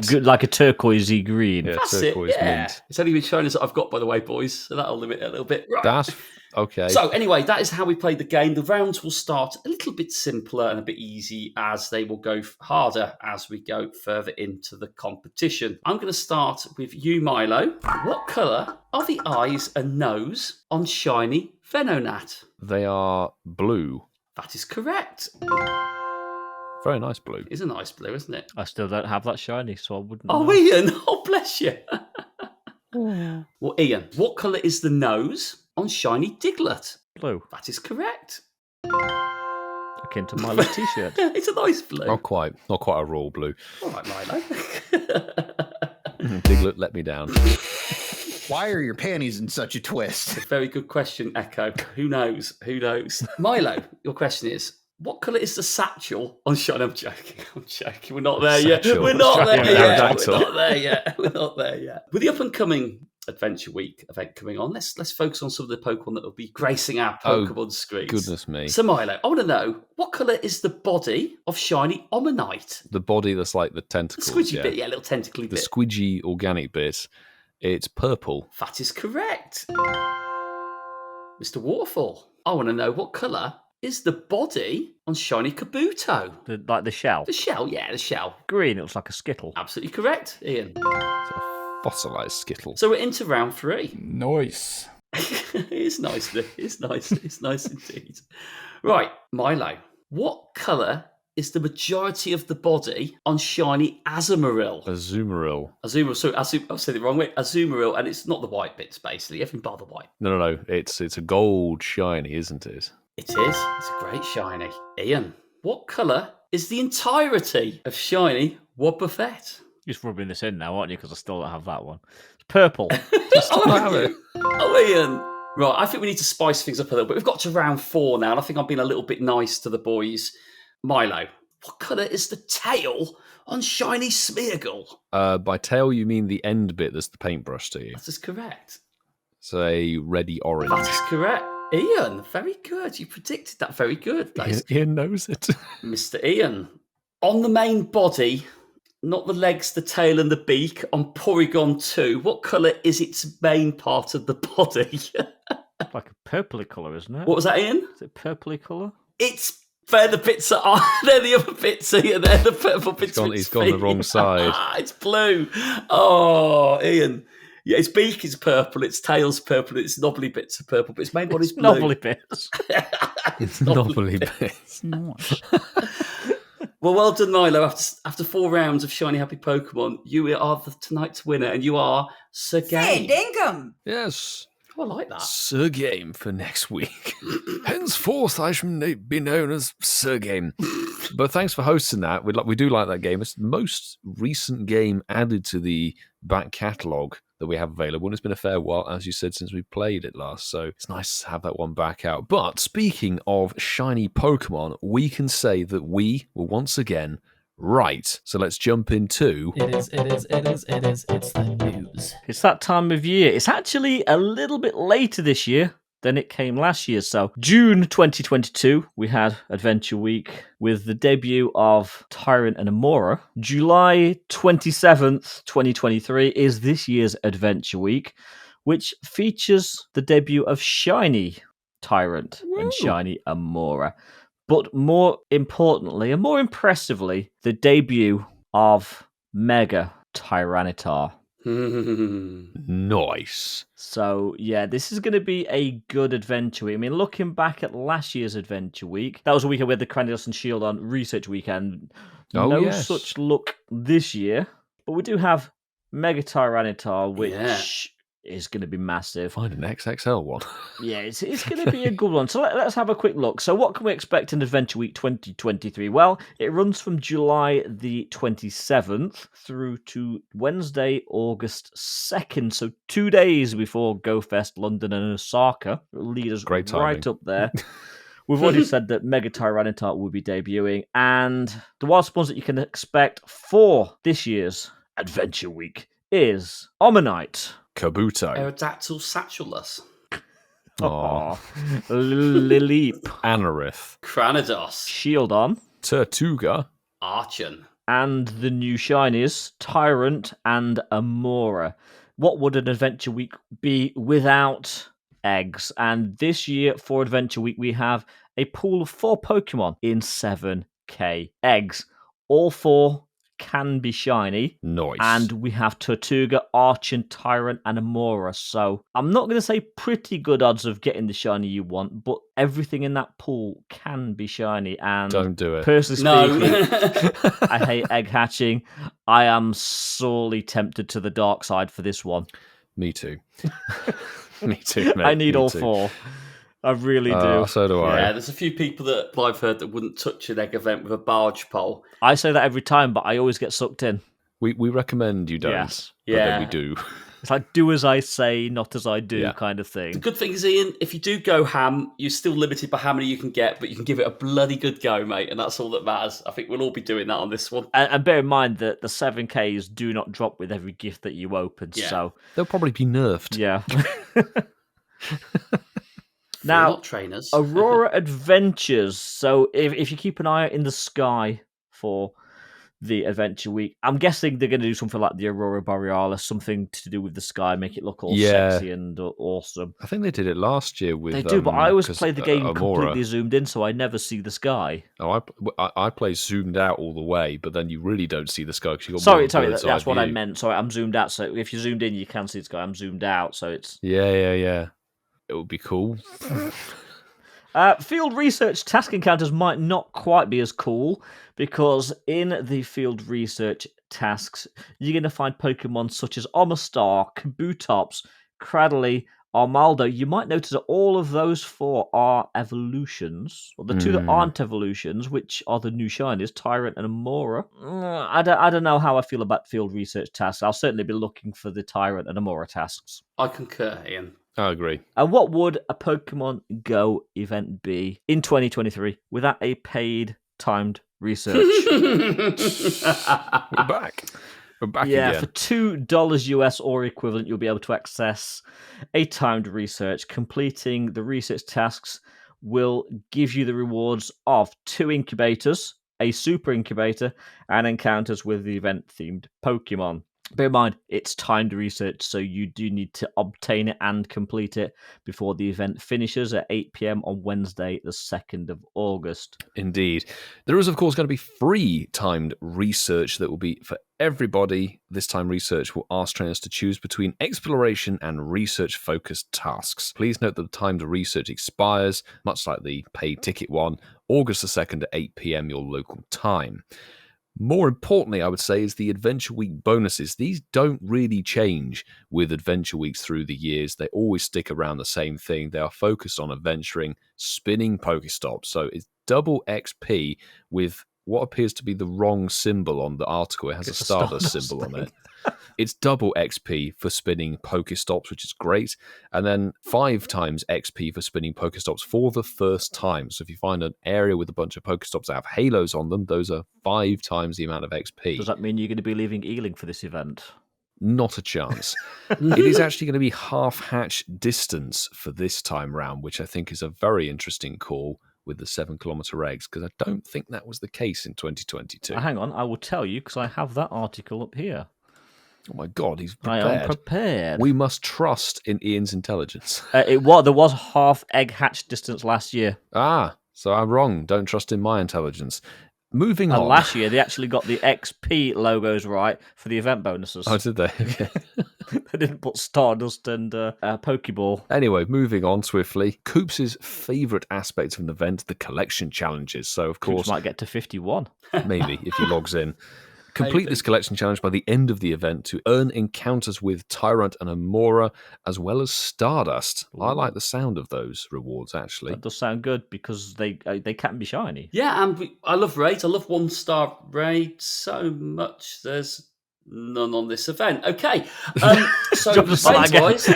turquoisey green. Yeah, That's turquoise it, yeah. mint. It's only been shinies that I've got, by the way, boys, so that'll limit it a little bit. Right. That's okay. So anyway, that is how we played the game. The rounds will start a little bit simpler and a bit easy as they will go harder as we go further into the competition. I'm going to start with you, Milo. What colour are the eyes and nose on Shiny Venonat? They are blue. That is correct. Very nice blue. It's a nice blue, isn't it? I still don't have that shiny, so I wouldn't Oh, know. Ian. Oh, bless you. Well, Ian, what colour is the nose on Shiny Diglett? Blue. That is correct. Akin to my little t-shirt. It's a nice blue. Not quite a royal blue. All right, Milo. Diglett let me down. Why are your panties in such a twist? Very good question, Echo. Who knows? Milo, your question is, What colour is the satchel on Shiny? I'm joking. We're not there yet. Satchel. We're not there Shiny yet. Pterodactyl. We're not there yet. We're not there yet. With the up and coming Adventure Week event coming on, let's focus on some of the Pokemon that will be gracing our Pokemon screens. Goodness me. So Milo, I want to know, what colour is the body of Shiny Omanyte? The body that's like the The tentacles. squidgy bit, little tentacly The bit. squidgy organic bit. It's purple. That is correct. Mr. Waterfall, I want to know, what colour is the body on Shiny Kabuto? Like the shell. The shell, the shell. Green, it looks like a Skittle. Absolutely correct, Ian. It's a fossilized skittle. So we're into round 3. Nice. It's nice, Nick. It's nice. It's nice indeed. Right, Milo. What colour is the majority of the body on Shiny Azumarill? Azumarill. Azumarill. So I said it wrong way. Azumarill, and it's not the white bits, basically. Everything bar the white. No. It's a gold shiny, isn't it? It is. It's a great shiny. Ian, what colour is the entirety of Shiny Wobbuffet? You're just rubbing this in now, aren't you? Because I still don't have that one. It's purple. Oh, Ian. Right, I think we need to spice things up a little bit. We've got to round 4 now, and I think I'm being a little bit nice to the boys. Milo, what colour is the tail on Shiny Smeargle? By tail, you mean the end bit that's the paintbrush, do you? That is correct. It's a reddy orange. That is correct. Ian, very good. You predicted that very good. That is Ian knows it. Mr. Ian. On the main body, not the legs, the tail, and the beak, on Porygon 2, what colour is its main part of the body? Like a purpley colour, isn't it? What was that, Ian? Is it purpley colour? They're the bits that are. They're the other bits, Ian. They're the purple bits. He's gone the wrong side. It's blue. Oh, Ian. Yeah, its beak is purple, its tail's purple, its knobbly bits are purple, but its main body's blue. Knobbly bits. It's knobbly bits. Nice. Well, well done, Milo. After 4 rounds of Shiny Happy Pokemon, you are tonight's winner, and you are Sir Hey, Game. Dinkum! Yes. Oh, I like that. Sir Game for next week. Henceforth, I shall be known as Sir Game. But thanks for hosting that. We do like that game. It's the most recent game added to the back catalogue that we have available, and it's been a fair while, as you said, since we played it last, so it's nice to have that one back out. But speaking of shiny Pokemon, we can say that we were once again right. So let's jump into... It's the news. It's that time of year. It's actually a little bit later this year than it came last year. So June 2022, we had Adventure Week with the debut of Tyrant and Amora. July 27th, 2023 is this year's Adventure Week, which features the debut of Shiny Tyrant and Shiny Amora. But more importantly and more impressively, the debut of Mega Tyranitar. Nice. So, yeah, this is going to be a good Adventure Week. I mean, looking back at last year's Adventure Week, that was a weekend with the Cranidos and Shield on Research Weekend. Such luck this year. But we do have Mega Tyranitar, which is going to be massive. Find an XXL one. Yeah, it's going to be a good one. So let's have a quick look. So what can we expect in Adventure Week 2023? Well, it runs from July the 27th through to Wednesday, August 2nd. So 2 days before GoFest London and Osaka. It'll lead us Great timing. right up there. We've already said that Mega Tyranitar will be debuting. And the wild spawns that you can expect for this year's Adventure Week is Omanyte, Kabuto. Aerodactyl Satchellus. Lileep, Anorith. Cranidos. Shieldon, Tortuga. Archon. and the new shinies, Tyrant and Amora. What would an Adventure Week be without eggs? And this year for Adventure Week, we have a pool of 4 Pokemon in 7k eggs. All 4 can be shiny. Nice. And we have Tortuga, Archon, Tyrant, and Amora. So I'm not going to say pretty good odds of getting the shiny you want, but everything in that pool can be shiny. And don't do it. Personally speaking, I hate egg hatching. I am sorely tempted to the dark side for this one. Me too. Me too, mate. I need Me all too. 4. I really do. So do I. Yeah, there's a few people that I've heard that wouldn't touch an egg event with a barge pole. I say that every time, but I always get sucked in. We recommend you don't. Yes. But Yeah. then we do. It's like do as I say, not as I do kind of thing. The good thing is, Ian, if you do go ham, you're still limited by how many you can get, but you can give it a bloody good go, mate, and that's all that matters. I think we'll all be doing that on this one. And bear in mind that the 7Ks do not drop with every gift that you open, so... They'll probably be nerfed. Yeah. Now, not trainers. Aurora Adventures. So if you keep an eye out in the sky for the Adventure Week, I'm guessing they're going to do something like the Aurora Borealis, something to do with the sky, make it look all sexy and awesome. I think they did it last year with... They do, but I always play the game Amora. completely zoomed in, so I never see the sky. Oh, I play zoomed out all the way, but then you really don't see the sky because you've got Sorry, bird's eye that's what I view. meant. Sorry, I'm zoomed out, so if you're zoomed in, you can see the sky. I'm zoomed out, so it's... Yeah. It would be cool. Field research task encounters might not quite be as cool because in the field research tasks, you're going to find Pokemon such as Omastar, Kabutops, Cradley, Armaldo. You might notice that all of those 4 are evolutions. Well, the 2 that aren't evolutions, which are the new shinies, Tyrant and Amora. I don't know how I feel about field research tasks. I'll certainly be looking for the Tyrant and Amora tasks. I concur, Ian. I agree. And what would a Pokemon Go event be in 2023 without a paid timed research? We're back. We're back again. For $2 US or equivalent, you'll be able to access a timed research. Completing the research tasks will give you the rewards of 2 incubators, a super incubator, and encounters with the event-themed Pokemon. Bear in mind, it's timed research, so you do need to obtain it and complete it before the event finishes at 8 p.m. on Wednesday, the 2nd of August. Indeed. There is, of course, going to be free timed research that will be for everybody. This time, research will ask trainers to choose between exploration and research-focused tasks. Please note that the timed research expires, much like the paid ticket one, August the 2nd at 8 p.m. your local time. More importantly, I would say, is the Adventure Week bonuses. These don't really change with Adventure Weeks through the years. They always stick around the same thing. They are focused on adventuring, spinning Pokestops. So it's double XP with what appears to be the wrong symbol on the article. It has a Stardust symbol on it. It's double XP for spinning Pokestops, which is great. And then 5 times XP for spinning Pokestops for the first time. So if you find an area with a bunch of Pokestops that have halos on them, those are 5 times the amount of XP. Does that mean you're going to be leaving Ealing for this event? Not a chance. It is actually going to be half-hatch distance for this time round, which I think is a very interesting call with the 7-kilometer eggs, because I don't think that was the case in 2022. Hang on, I will tell you, because I have that article up here. Oh my God, he's prepared. I am prepared. We must trust in Ian's intelligence. There was half egg hatch distance last year. So I'm wrong. Don't trust in my intelligence. Moving on. Last year, they actually got the XP logos right for the event bonuses. Oh, did they? Okay. They didn't put Stardust and Pokeball. Anyway, moving on swiftly. Coops' favourite aspect of an event, the collection challenges. So, of course... Coops might get to 51. Maybe, if he logs in. Complete this collection challenge by the end of the event to earn encounters with Tyrant and Amora, as well as Stardust. Ooh. I like the sound of those rewards, actually. That does sound good, because they can be shiny. Yeah, and I love raids. I love 1-star raids so much. There's none on this event. Okay, so raids-wise...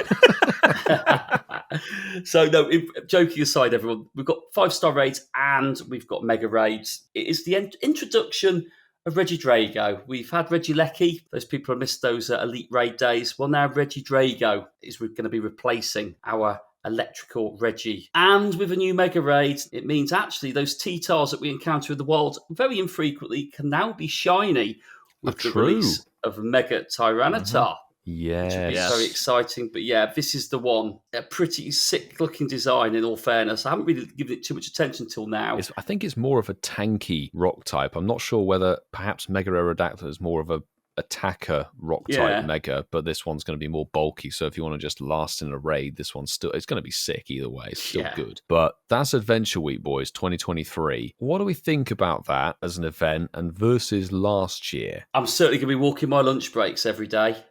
So, no, joking aside, everyone, we've got 5-star raids and we've got mega raids. It is the introduction of Regidrago. We've had Regieleki. Those people have missed those elite raid days. Well, now Regidrago is going to be replacing our electrical Reggie. And with a new mega raid, it means actually those T-Tars that we encounter in the wild very infrequently can now be shiny with the release of Mega Tyranitar. Yes. Which would be very exciting. But yeah, this is the one. A pretty sick-looking design, in all fairness. I haven't really given it too much attention till now. I think it's more of a tanky rock type. I'm not sure whether perhaps Mega Aerodactyl is more of a attacker rock type mega, but this one's going to be more bulky. So if you want to just last in a raid, this one's still, it's going to be sick either way. It's still good. But that's Adventure Week, boys, 2023. What do we think about that as an event and versus last year? I'm certainly going to be walking my lunch breaks every day.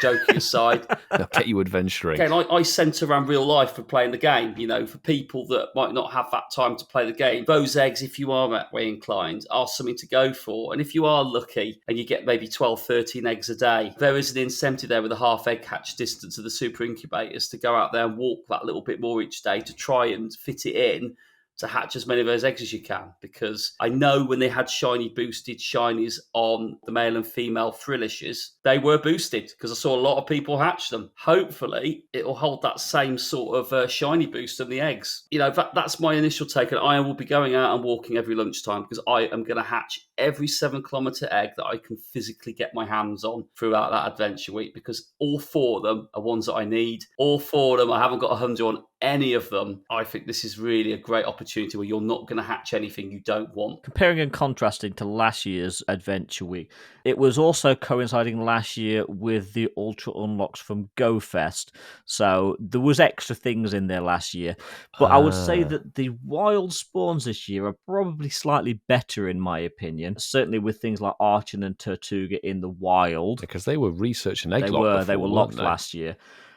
Joking aside, I'll get you adventuring. Again, I centre around real life for playing the game. You know, for people that might not have that time to play the game, those eggs, if you are that way inclined, are something to go for. And if you are lucky and you get maybe 12, 13 eggs a day. There is an incentive there with a half egg hatch distance of the super incubators to go out there and walk that little bit more each day to try and fit it in to hatch as many of those eggs as you can. Because I know when they had shiny boosted shinies on the male and female Thrillishes, they were boosted because I saw a lot of people hatch them. Hopefully, it will hold that same sort of shiny boost on the eggs. You know, that's my initial take. And I will be going out and walking every lunchtime because I am going to hatch every 7-kilometre egg that I can physically get my hands on throughout that adventure week, because all 4 of them are ones that I need. All 4 of them, I haven't got 100 on any of them. I think this is really a great opportunity where you're not going to hatch anything you don't want. Comparing and contrasting to last year's Adventure Week, it was also coinciding last year with the Ultra Unlocks from Go Fest. So there was extra things in there last year. But I would say that the wild spawns this year are probably slightly better in my opinion. Certainly with things like Archon and Tortuga in the wild. Because they were researching egg lock. They were locked last year.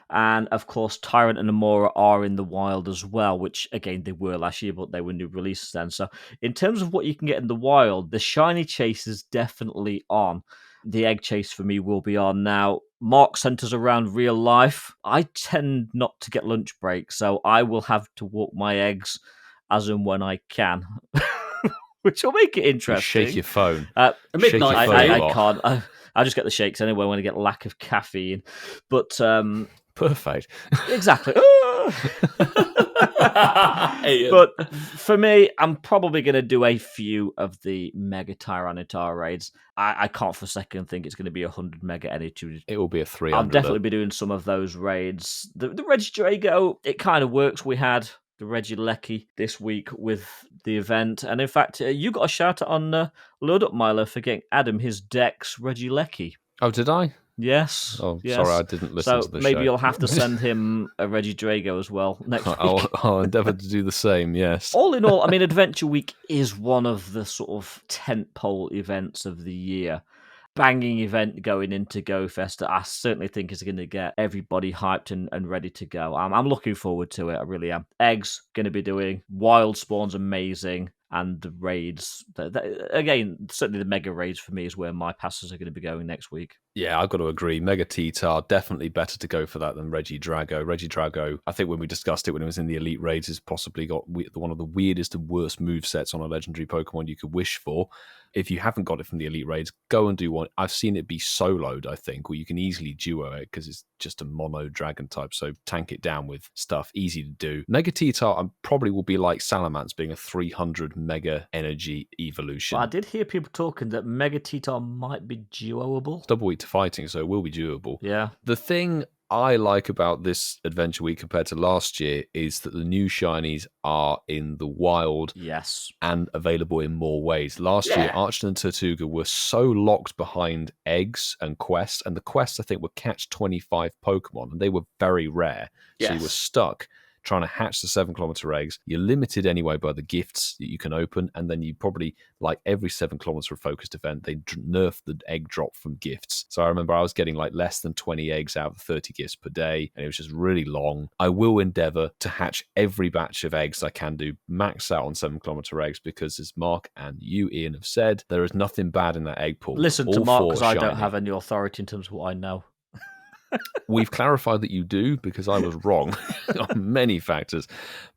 And of course, Tyrant and Amora are in the wild as well, which again, they were last year, but they were new releases then. So in terms of what you can get in the wild, the shiny chase is definitely on. The egg chase for me will be on. Now, Mark centers around real life. I tend not to get lunch breaks, so I will have to walk my eggs as and when I can. Which will make it interesting. You shake your phone. At midnight, I can't. I just get the shakes anyway when I get lack of caffeine. But perfect. Exactly. But for me, I'm probably going to do a few of the Mega Tyranitar raids. I can't for a second think it's going to be 100 Mega Energy. It will be a 300. I'll definitely be doing some of those raids. The Regidrago, it kind of works. We had the Regieleki this week with the event. And in fact, you got a shout out on Load Up Milo for getting Adam his Dex Regieleki. Oh, did I? Yes. Oh, yes. sorry, I didn't listen to the show. So maybe you'll have to send him a Regidrago as well next week. I'll endeavour to do the same, yes. All in all, I mean, Adventure Week is one of the sort of tentpole events of the year. Banging event going into Go Fest that I certainly think is going to get everybody hyped and ready to go. I'm looking forward to it. I really am. Eggs going to be doing. Wild Spawn's amazing. And the raids, again, certainly the mega raids for me is where my passes are going to be going next week. Yeah, I've got to agree. Mega T-Tar, definitely better to go for that than Regidrago. Regidrago, I think when we discussed it when it was in the Elite Raids, has possibly got one of the weirdest and worst movesets on a legendary Pokemon you could wish for. If you haven't got it from the Elite Raids, go and do one. I've seen it be soloed, I think, or you can easily duo it because it's just a mono dragon type, so tank it down with stuff, easy to do. Mega T-Tar probably will be like Salamence being a 300 Mega Energy evolution. Well, I did hear people talking that Mega T-Tar might be duoable. It's double week to fighting, so it will be doable. Yeah. The thing I like about this Adventure Week compared to last year is that the new shinies are in the wild. Yes. And available in more ways. Last year, Archon and Tortuga were so locked behind eggs and quests, and the quests, I think, were catch 25 Pokemon, and they were very rare. Yes. So you were stuck trying to hatch the 7-kilometer eggs. You're limited anyway by the gifts that you can open, and then you probably, like every 7-kilometer focused event, they nerf the egg drop from gifts. So I remember I was getting like less than 20 eggs out of 30 gifts per day, and it was just really long. I will endeavor to hatch every batch of eggs I can do, max out on 7-kilometer eggs, because as Mark and you, Ian, have said, there is nothing bad in that egg pool. Listen to Mark, because I don't have any authority in terms of what I know. We've clarified that you do, because I was wrong on many factors.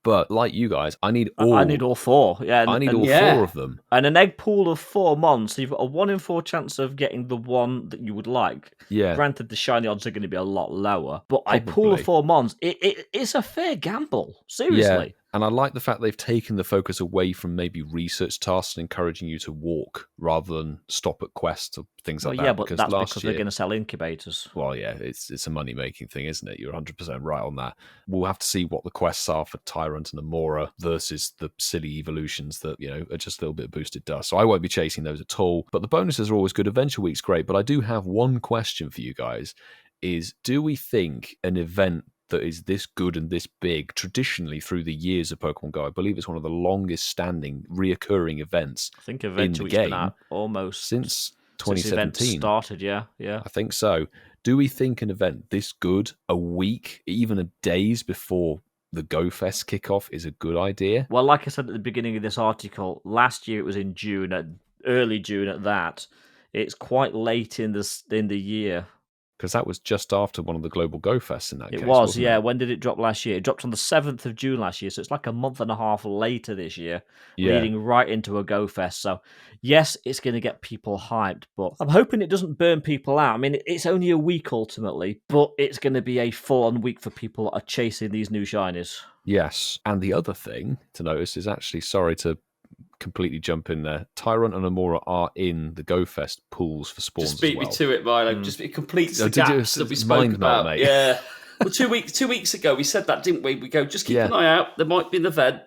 But like you guys, I need all. I need all 4. Yeah, I need all 4 of them. And an egg pool of 4 mons, so you've got a 1 in 4 chance of getting the one that you would like. Yeah. Granted, the shiny odds are going to be a lot lower, but a pool of 4 mons, it's a fair gamble. Seriously. Yeah. And I like the fact they've taken the focus away from maybe research tasks and encouraging you to walk rather than stop at quests or things like that. Yeah, but that's because year, they're going to sell incubators. Well, yeah, it's a money-making thing, isn't it? You're 100% right on that. We'll have to see what the quests are for Tyrant and Amora versus the silly evolutions that, are just a little bit boosted dust. So I won't be chasing those at all. But the bonuses are always good. Adventure Week's great. But I do have one question for you guys, is do we think an event that is this good and this big traditionally through the years of Pokemon Go, I believe it's one of the longest standing reoccurring events I think Adventure Week's been out almost since 2017 since the event started. Yeah, I think so. Do we think an event this good a week, even a days before the Go Fest kickoff, is a good idea? Well, like I said at the beginning of this article, last year it was in June, early June at that. It's quite late in the year. Because that was just after one of the Global Go Fests in that case. It was, wasn't yeah. it? When did it drop last year? It dropped on the 7th of June last year, so it's like a month and a half later this year, leading right into a Go Fest. So, yes, it's going to get people hyped, but I'm hoping it doesn't burn people out. I mean, it's only a week ultimately, but it's going to be a full-on week for people that are chasing these new shinies. Yes, and the other thing to notice is actually, sorry to completely jump in there, Tyrant and Amora are in the Go Fest pools for spawns Just beat me to it, Milo. Just it completes the gaps that we spoke about. Mate. Yeah. Well, two weeks ago, we said that, didn't we? We go, just keep an eye out. There might be an event,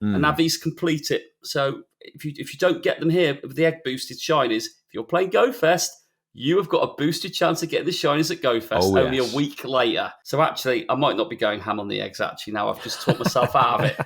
and Navi's complete it. So if you don't get them here with the egg boosted shinies, if you're playing Go Fest, you have got a boosted chance of getting the shinies at Go Fest only a week later. So actually, I might not be going ham on the eggs, actually, now I've just taught myself out of it.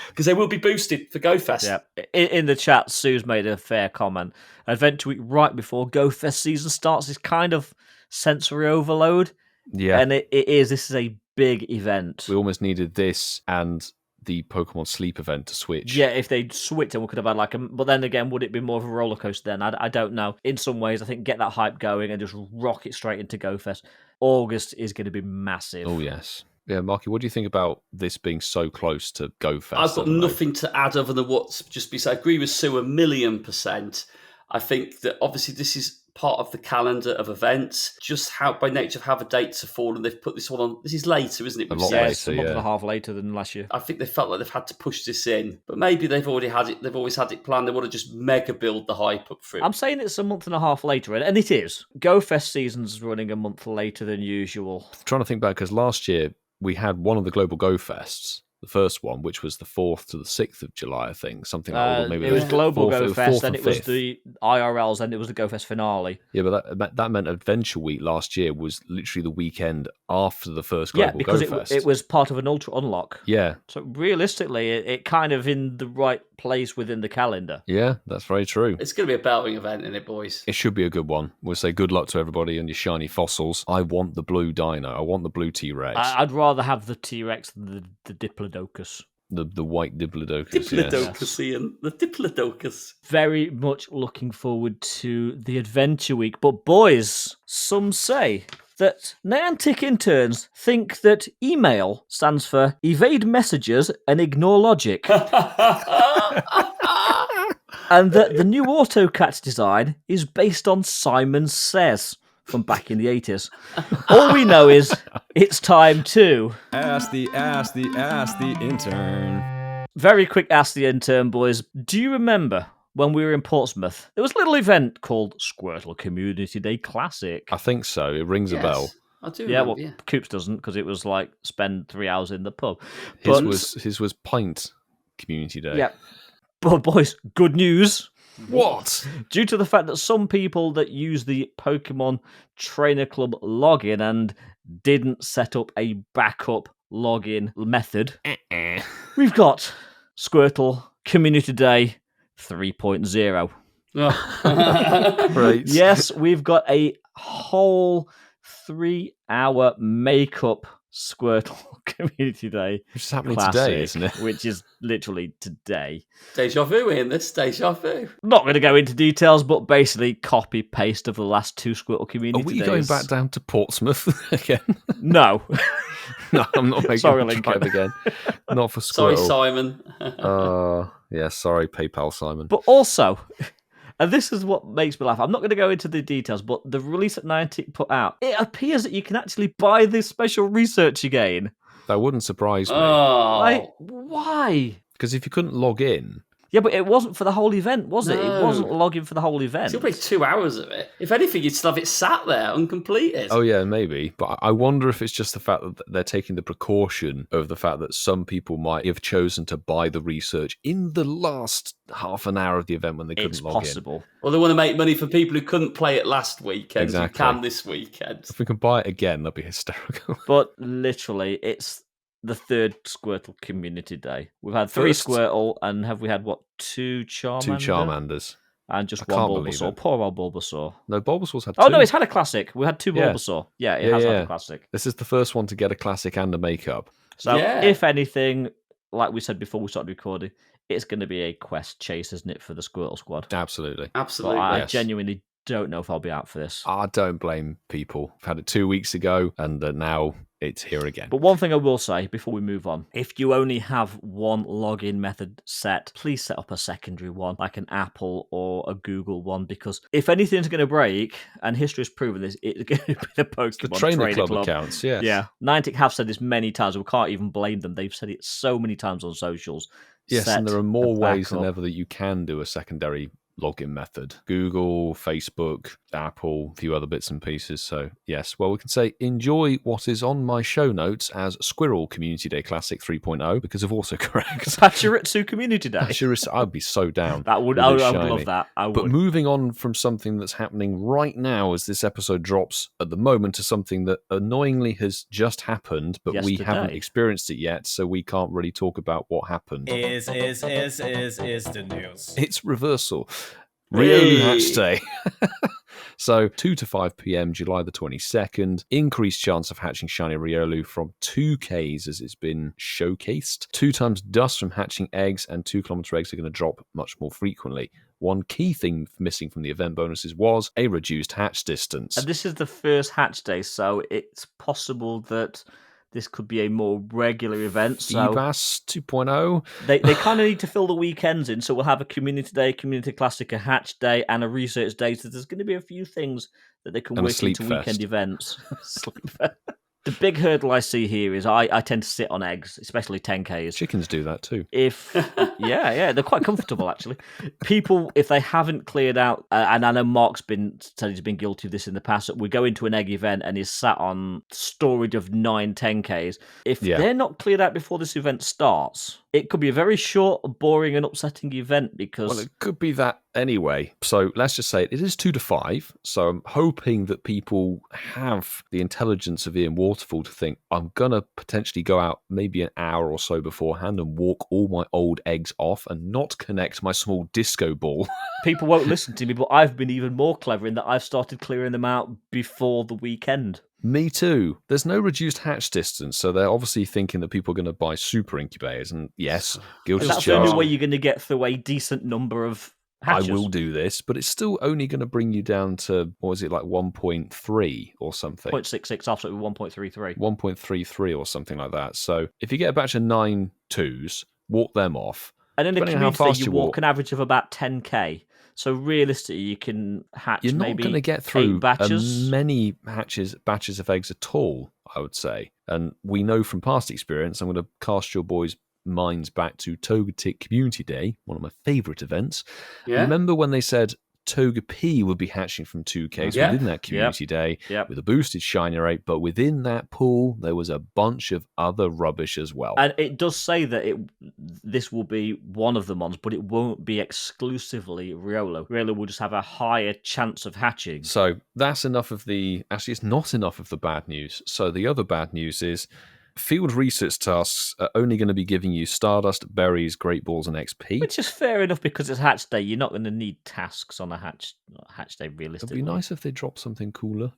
Because they will be boosted for Go Fest. Yeah. In the chat, Sue's made a fair comment. Adventure Week right before Go Fest season starts is kind of sensory overload. Yeah. And it is. This is a big event. We almost needed this and the Pokemon Sleep event to switch. Yeah, if they'd switched, then we could have had like a... But then again, would it be more of a roller coaster then? I don't know. In some ways, I think get that hype going and just rock it straight into Go Fest. August is going to be massive. Oh, yes. Yeah, Marky, what do you think about this being so close to Go Fest? I've got nothing to add other than what's just been said. I agree with Sue 1,000,000%. I think that obviously this is part of the calendar of events, just how by nature of how the dates have fallen, they've put this one on. This is later, isn't it? A lot Yeah, later, it's a month and a half later than last year. I think they felt like they've had to push this in, but maybe they've already had it. They've always had it planned. They want to just mega build the hype up for it. I'm saying it's a month and a half later, and it is. Go Fest season's running a month later than usual. I'm trying to think back, because last year we had one of the Global Go Fests, the first one, which was the 4th to the 6th of July, I think. Something like that. Maybe it was Global Go Fest, then it was 5th. the IRLs, then it was the Go Fest finale. Yeah, but that meant Adventure Week last year was literally the weekend after the first Global Go Fest. Because it was part of an Ultra Unlock. Yeah. So realistically, it kind of in the right place within the calendar. Yeah, that's very true. It's going to be a belting event, isn't it, boys? It should be a good one. We'll say good luck to everybody on your shiny fossils. I want the blue dino. I want the blue T-Rex. I'd rather have the T-Rex than the Diplodocus. The white Diplodocus. Diplodocus, Ian. The Diplodocus. Very much looking forward to the Adventure Week. But boys, some say that Niantic interns think that email stands for evade messages and ignore logic. And that the new AutoCAT design is based on Simon Says from back in the 80s. All we know is it's time to... Ask the intern. Very quick Ask the Intern, boys. Do you remember when we were in Portsmouth? There was a little event called Squirtle Community Day Classic. I think so. It rings a bell. I do Yeah, remember, well, Coops doesn't, because it was like spend 3 hours in the pub. His was Pint Community Day. Yeah. But boys, good news. What? Due to the fact that some people that use the Pokemon Trainer Club login and didn't set up a backup login method, we've got Squirtle Community Day 3.0. Right. Yes, we've got a whole 3-hour makeup Squirtle Community Day. Which is happening classic, today, isn't it? Which is literally today. Deja vu in this. Deja vu. Not going to go into details, but basically copy paste of the last 2 Squirtle Community Are we Days. going back down to Portsmouth again? No. No, I'm not making Sorry, the drive again. Not for Sorry, Squirtle. Simon. Yeah, sorry, PayPal Simon. But also, and this is what makes me laugh, I'm not going to go into the details, but the release that Niantic put out, it appears that you can actually buy this special research again. That wouldn't surprise me. Like, why? Because if you couldn't log in... Yeah, but it wasn't for the whole event, was it? No. It wasn't login for the whole event. You'll play 2 hours of it. If anything, you'd still have it sat there uncompleted. Oh, yeah, maybe. But I wonder if it's just the fact that they're taking the precaution of the fact that some people might have chosen to buy the research in the last half an hour of the event when they couldn't log possible. Well, they want to make money for people who couldn't play it last weekend Exactly. who can this weekend. If we can buy it again, that'd be hysterical. But literally, it's the 3rd Squirtle Community Day. We've had 3 First. Squirtle, and have we had, 2 Charmander? 2 Charmanders. And just I one can't believe Bulbasaur. it. Poor old Bulbasaur. No, Bulbasaur's had 2. Oh, no, it's had a classic. We had 2 Yeah. Bulbasaur. Yeah, it has had a classic. This is the first one to get a classic and a makeup. So, Yeah. if anything, like we said before we started recording, it's going to be a quest chase, isn't it, for the Squirtle Squad? Absolutely. Absolutely. But I Yes. genuinely don't know if I'll be out for this. I don't blame people. I've had it 2 weeks ago, and now it's here again. But one thing I will say before we move on, if you only have one login method set, please set up a secondary one, like an Apple or a Google one, because if anything's going to break, and history has proven this, it's going to be the Pokemon The Trainer Club accounts, yes. Yeah. Niantic have said this many times. We can't even blame them. They've said it so many times on socials. Yes, Set and there are more a ways than backup. ever that you can do a secondary login method. Google, Facebook, Apple, a few other bits and pieces. So, yes, well, we can say enjoy what is on my show notes as Squirrel Community Day Classic 3.0 because of autocorrect. Pachirisu Community Day. I'd be so down. I would with this love shiny. that. I would. But moving on from something that's happening right now as this episode drops at the moment to something that annoyingly has just happened, but we Yesterday. haven't experienced it yet, so we can't really talk about what happened. Is the news. It's reversal. Riolu Hatch Day. So 2 to 5 p.m. July the 22nd. Increased chance of hatching shiny Riolu from 2Ks as it's been showcased. 2 times dust from hatching eggs, and 2-kilometer eggs are going to drop much more frequently. One key thing missing from the event bonuses was a reduced hatch distance. And this is the first hatch day, so it's possible that this could be a more regular event. So EBAS 2.0. They kind of need to fill the weekends in. So we'll have a community day, community classic, a hatch day, and a research day. So there's going to be a few things that they can And a work sleep into fest. weekend events. Sleep fest. The big hurdle I see here is I tend to sit on eggs, especially 10Ks. Chickens do that too. Yeah, they're quite comfortable actually. People, if they haven't cleared out, and I know Mark's said he's been guilty of this in the past, we go into an egg event and he's sat on storage of 9 10Ks. If they're not cleared out before this event starts, it could be a very short, boring, and upsetting event because... Well, it could be that anyway. So let's just say it is 2 to 5. So I'm hoping that people have the intelligence of Ian Waterfall to think, I'm going to potentially go out maybe an hour or so beforehand and walk all my old eggs off and not connect my small disco ball. People won't listen to me, but I've been even more clever in that I've started clearing them out before the weekend. Me too. There's no reduced hatch distance, so they're obviously thinking that people are going to buy super incubators. And yes, guilty as That's the charged. only way you're going to get through a decent number of hatches. I will do this, but it's still only going to bring you down to, what was it, like 1.3 or something? 0.66 offset with 1.33. 1.33 or something like that. So if you get a batch of 9 2s, walk them off. And in the Depending on how community, fast you walk an average of about 10k. So realistically, you can hatch You're not maybe going to get through 8 batches. many batches of eggs at all, I would say. And we know from past experience, I'm going to cast your boys' minds back to Togetic Community Day, one of my favourite events. Yeah. Remember when they said Togepi would be hatching from 2Ks within that community day with a boosted shiny rate, but within that pool, there was a bunch of other rubbish as well. And it does say that this will be one of the mons, but it won't be exclusively Riolu. Riolu will just have a higher chance of hatching. So that's enough of actually, it's not enough of the bad news. So the other bad news is field research tasks are only going to be giving you Stardust, Berries, Great Balls, and XP. Which is fair enough because it's hatch day. You're not going to need tasks on a hatch day, realistically. It'd be nice if they dropped something cooler.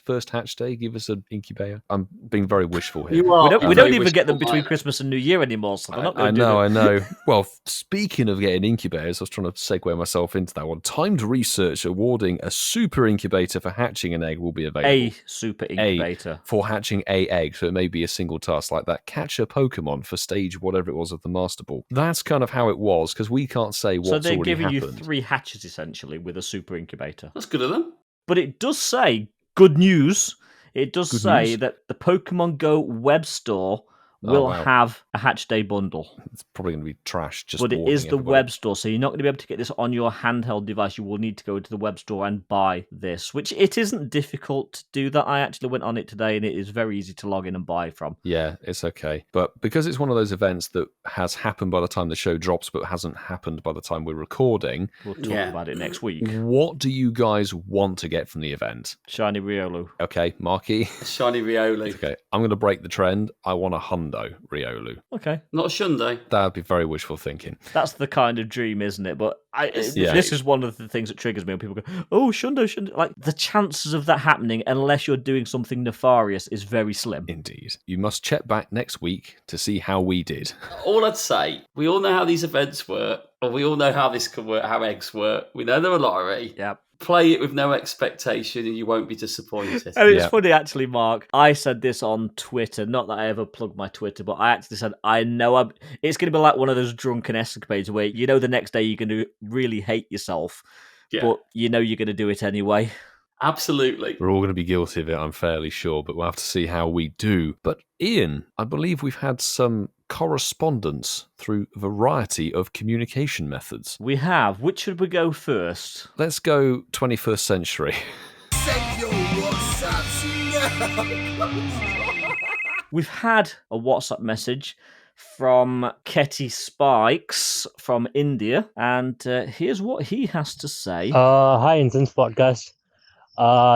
First hatch day, give us an incubator. I'm being very wishful here. We don't even get them between Christmas and New Year anymore, so they're not going to do I know. Well, speaking of getting incubators, I was trying to segue myself into that one. Timed research awarding a super incubator for hatching an egg will be available. A super incubator. For hatching a egg, so it may be a single task like that. Catch a Pokemon for stage whatever it was of the Master Ball. That's kind of how it was, because we can't say what's already happened. So they're giving you 3 hatches, essentially, with a super incubator. That's good of them. But it does say, good news, it does say that the Pokemon Go web store will have a hatch day bundle. It's probably going to be trash. But it is the web store, so you're not going to be able to get this on your handheld device. You will need to go to the web store and buy this, which it isn't difficult to do that. I actually went on it today, and it is very easy to log in and buy from. Yeah, it's okay. But because it's one of those events that has happened by the time the show drops, but hasn't happened by the time we're recording, we'll talk about it next week. What do you guys want to get from the event? Shiny Riolu. Okay, Marky. Shiny Riolu. Okay, I'm going to break the trend. I want a 100. Shundo, Riolu. Okay. Not a Shundo. That'd be very wishful thinking. That's the kind of dream, isn't it? But Yeah. this is one of the things that triggers me when people go, oh, Shundo. Like, the chances of that happening, unless you're doing something nefarious, is very slim. Indeed. You must check back next week to see how we did. All I'd say, we all know how these events work, or we all know how this can work, how eggs work. We know they're a lottery. Yeah. Play it with no expectation and you won't be disappointed. And it's funny, actually, Mark. I said this on Twitter. Not that I ever plug my Twitter, but I actually said, I know it's going to be like one of those drunken escapades where you know the next day you're going to really hate yourself, but you know you're going to do it anyway. Absolutely. We're all going to be guilty of it, I'm fairly sure, but we'll have to see how we do. But Ian, I believe we've had some correspondence through a variety of communication methods. We have. Which should we go first? Let's go 21st century. Send your WhatsApps now. We've had a WhatsApp message from Ketty Spikes from India, and here's what he has to say. Hi, Incensed podcast.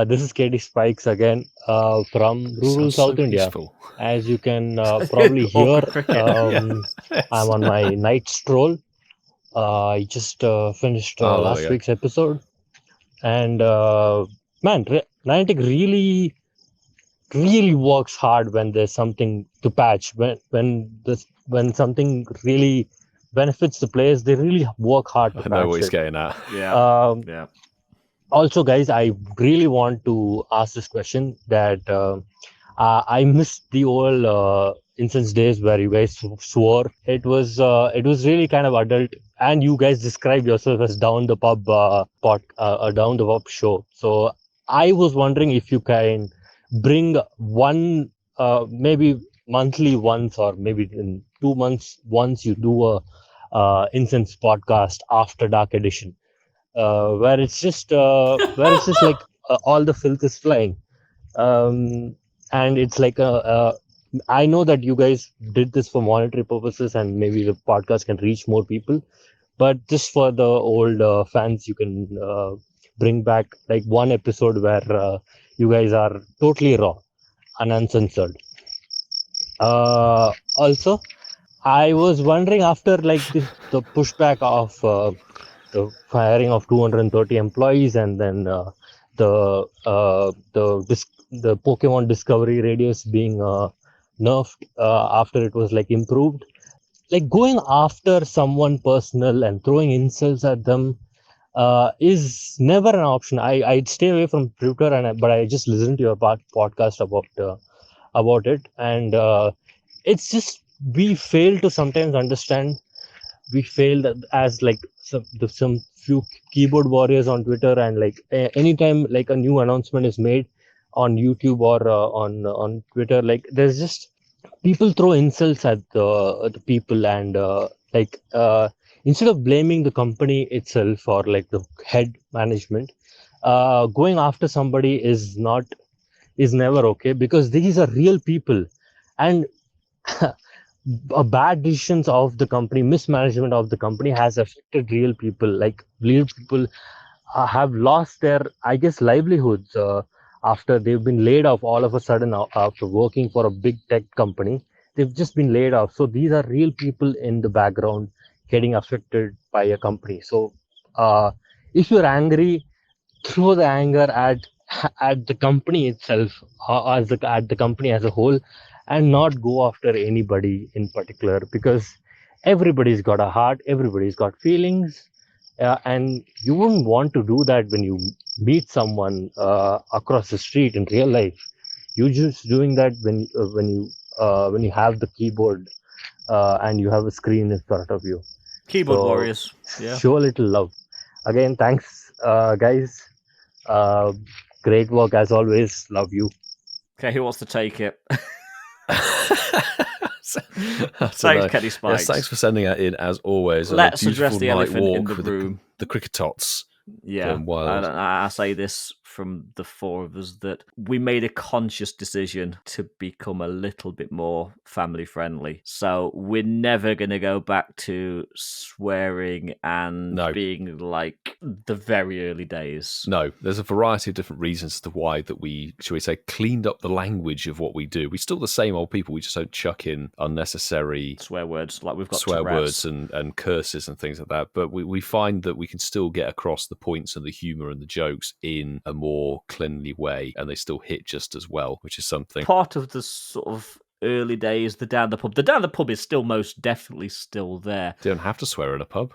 This is Katie Spikes again from rural South India. As you can probably hear, I'm on my night stroll. I just finished last week's episode. And man, Niantic really works hard when there's something to patch. When something really benefits the players, they really work hard to patch it. I know what he's getting at. Yeah. Also, guys, I really want to ask this question that I missed the old Incensed days where you guys swore. It was really kind of adult, and you guys describe yourself as down the pub down the pub show. So I was wondering if you can bring one, maybe monthly once, or maybe in 2 months once, you do a Incensed podcast after dark edition. Where it's just like all the filth is flying, and it's like I know that you guys did this for monetary purposes, and maybe the podcast can reach more people. But just for the old fans, you can bring back like one episode where you guys are totally raw and uncensored. Also, I was wondering, after like the pushback of the firing of 230 employees, and then the Pokemon Discovery radius being nerfed after it was like improved, like going after someone personal and throwing insults at them is never an option. I'd stay away from Twitter, but I just listened to your podcast about it, and it's just we fail to sometimes understand. We fail as like some few keyboard warriors on Twitter, and like anytime like a new announcement is made on YouTube or on Twitter, like there's just people throw insults at the people, and instead of blaming the company itself or like the head management, going after somebody is never okay, because these are real people, and bad decisions of the company, mismanagement of the company has affected real people. Like real people have lost their, I guess, livelihoods after they've been laid off all of a sudden after working for a big tech company. They've just been laid off. So these are real people in the background getting affected by a company. So if you're angry, throw the anger at the company itself, at the company as a whole, and not go after anybody in particular, because everybody's got a heart, everybody's got feelings, and you wouldn't want to do that when you meet someone across the street in real life. You're just doing that when you have the keyboard and you have a screen in front of you. Keyboard warriors. Yeah. Show a little love. Again, thanks, guys. Great work as always. Love you. Okay, who wants to take it? Thanks, Kenny Spikes. Yes, thanks for sending that in as always. Let's address the elephant in the room. The cricket tots. Yeah, I say this from the four of us that we made a conscious decision to become a little bit more family friendly. So we're never going to go back to swearing and being like the very early days. No, there's a variety of different reasons as to why that we, shall we say, cleaned up the language of what we do. We're still the same old people. We just don't chuck in unnecessary swear words like we've got swear Tourette's. words and curses and things like that. But we find that we can still get across the points and the humour and the jokes in a more cleanly way, and they still hit just as well, which is something. Part of the sort of early days, the down the pub. The down the pub is still most definitely still there. You don't have to swear at a pub.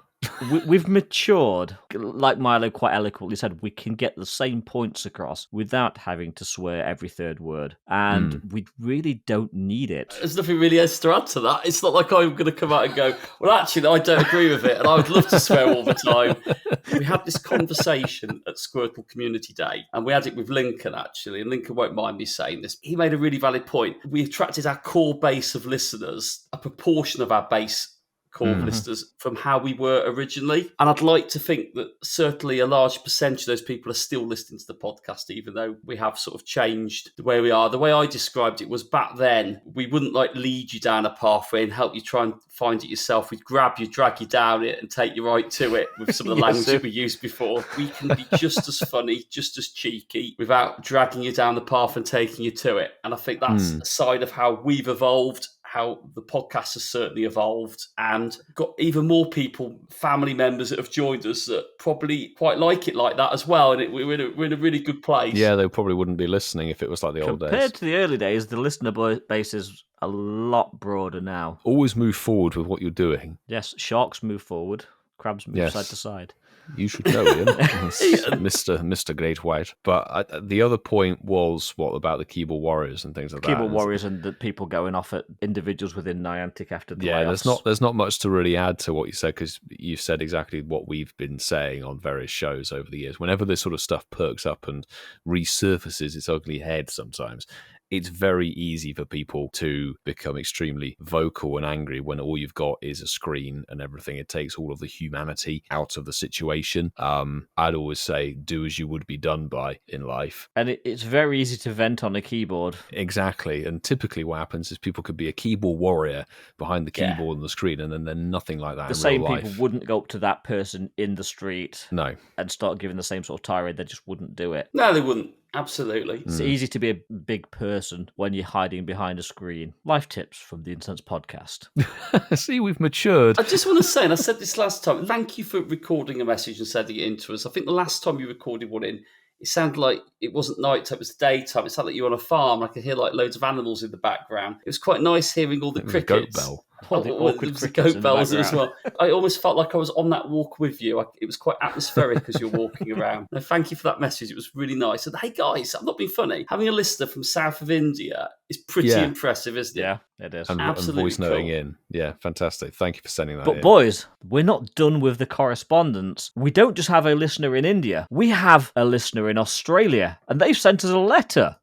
We've matured. Like Milo quite eloquently said, we can get the same points across without having to swear every third word. And we really don't need it. There's nothing really else to add to that. It's not like I'm going to come out and go, well, actually, I don't agree with it, and I would love to swear all the time. We had this conversation at Squirtle Community Day, and we had it with Lincoln, actually, and Lincoln won't mind me saying this. He made a really valid point. We attracted our core base of listeners, a proportion of our base core listeners from how we were originally. And I'd like to think that certainly a large percentage of those people are still listening to the podcast, even though we have sort of changed the way we are. The way I described it was back then, we wouldn't like lead you down a pathway and help you try and find it yourself. We'd grab you, drag you down it and take you right to it with some of the language we used before. We can be just as funny, just as cheeky without dragging you down the path and taking you to it. And I think that's a side of how we've evolved, how the podcast has certainly evolved, and got even more people, family members that have joined us that probably quite like it like that as well. And we're in a really good place. Yeah, they probably wouldn't be listening if it was like the old days. Compared to the early days, the listener base is a lot broader now. Always move forward with what you're doing. Yes, sharks move forward, crabs move side to side. You should know, Ian. Mr. Great White. But the other point was, what about the keyboard warriors and things like that? Keyboard warriors and the people going off at individuals within Niantic after the layoffs. There's not much to really add to what you said, because you said exactly what we've been saying on various shows over the years. Whenever this sort of stuff perks up and resurfaces its ugly head sometimes, it's very easy for people to become extremely vocal and angry when all you've got is a screen and everything. It takes all of the humanity out of the situation. I'd always say, do as you would be done by in life. And it's very easy to vent on a keyboard. Exactly. And typically what happens is people could be a keyboard warrior behind the keyboard and the screen, and then they're nothing like that the in same real life. People wouldn't go up to that person in the street and start giving the same sort of tirade. They just wouldn't do it. No, they wouldn't. Absolutely. It's easy to be a big person when you're hiding behind a screen. Life tips from the Incensed podcast. See, we've matured. I just want to say, and I said this last time, thank you for recording a message and sending it in to us. I think the last time you recorded one in, it sounded like it wasn't nighttime, it was daytime. It sounded like you were on a farm. I could hear like loads of animals in the background. It was quite nice hearing all the crickets. Goat bell. The goat bells as well. I almost felt like I was on that walk with you. It was quite atmospheric as you're walking around. No, thank you for that message. It was really nice. And hey guys, I'm not being funny. Having a listener from south of India is pretty impressive, isn't it? Yeah, it is. And voice noting in. Yeah, fantastic. Thank you for sending that in. But boys, we're not done with the correspondence. We don't just have a listener in India. We have a listener in Australia, and they've sent us a letter.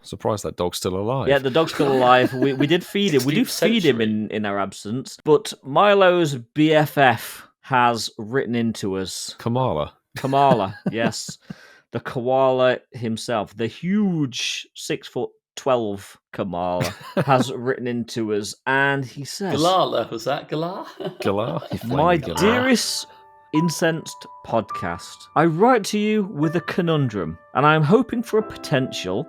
Surprised that dog's still alive. Yeah, the dog's still alive. We did feed him. We do feed him in our absence. But Milo's BFF has written into us. Komala, yes. The koala himself, the huge 6'12" Komala, has written into us, and he says... Galala, was that Galar? Galar? My dearest Incensed podcast, I write to you with a conundrum, and I'm hoping for a potential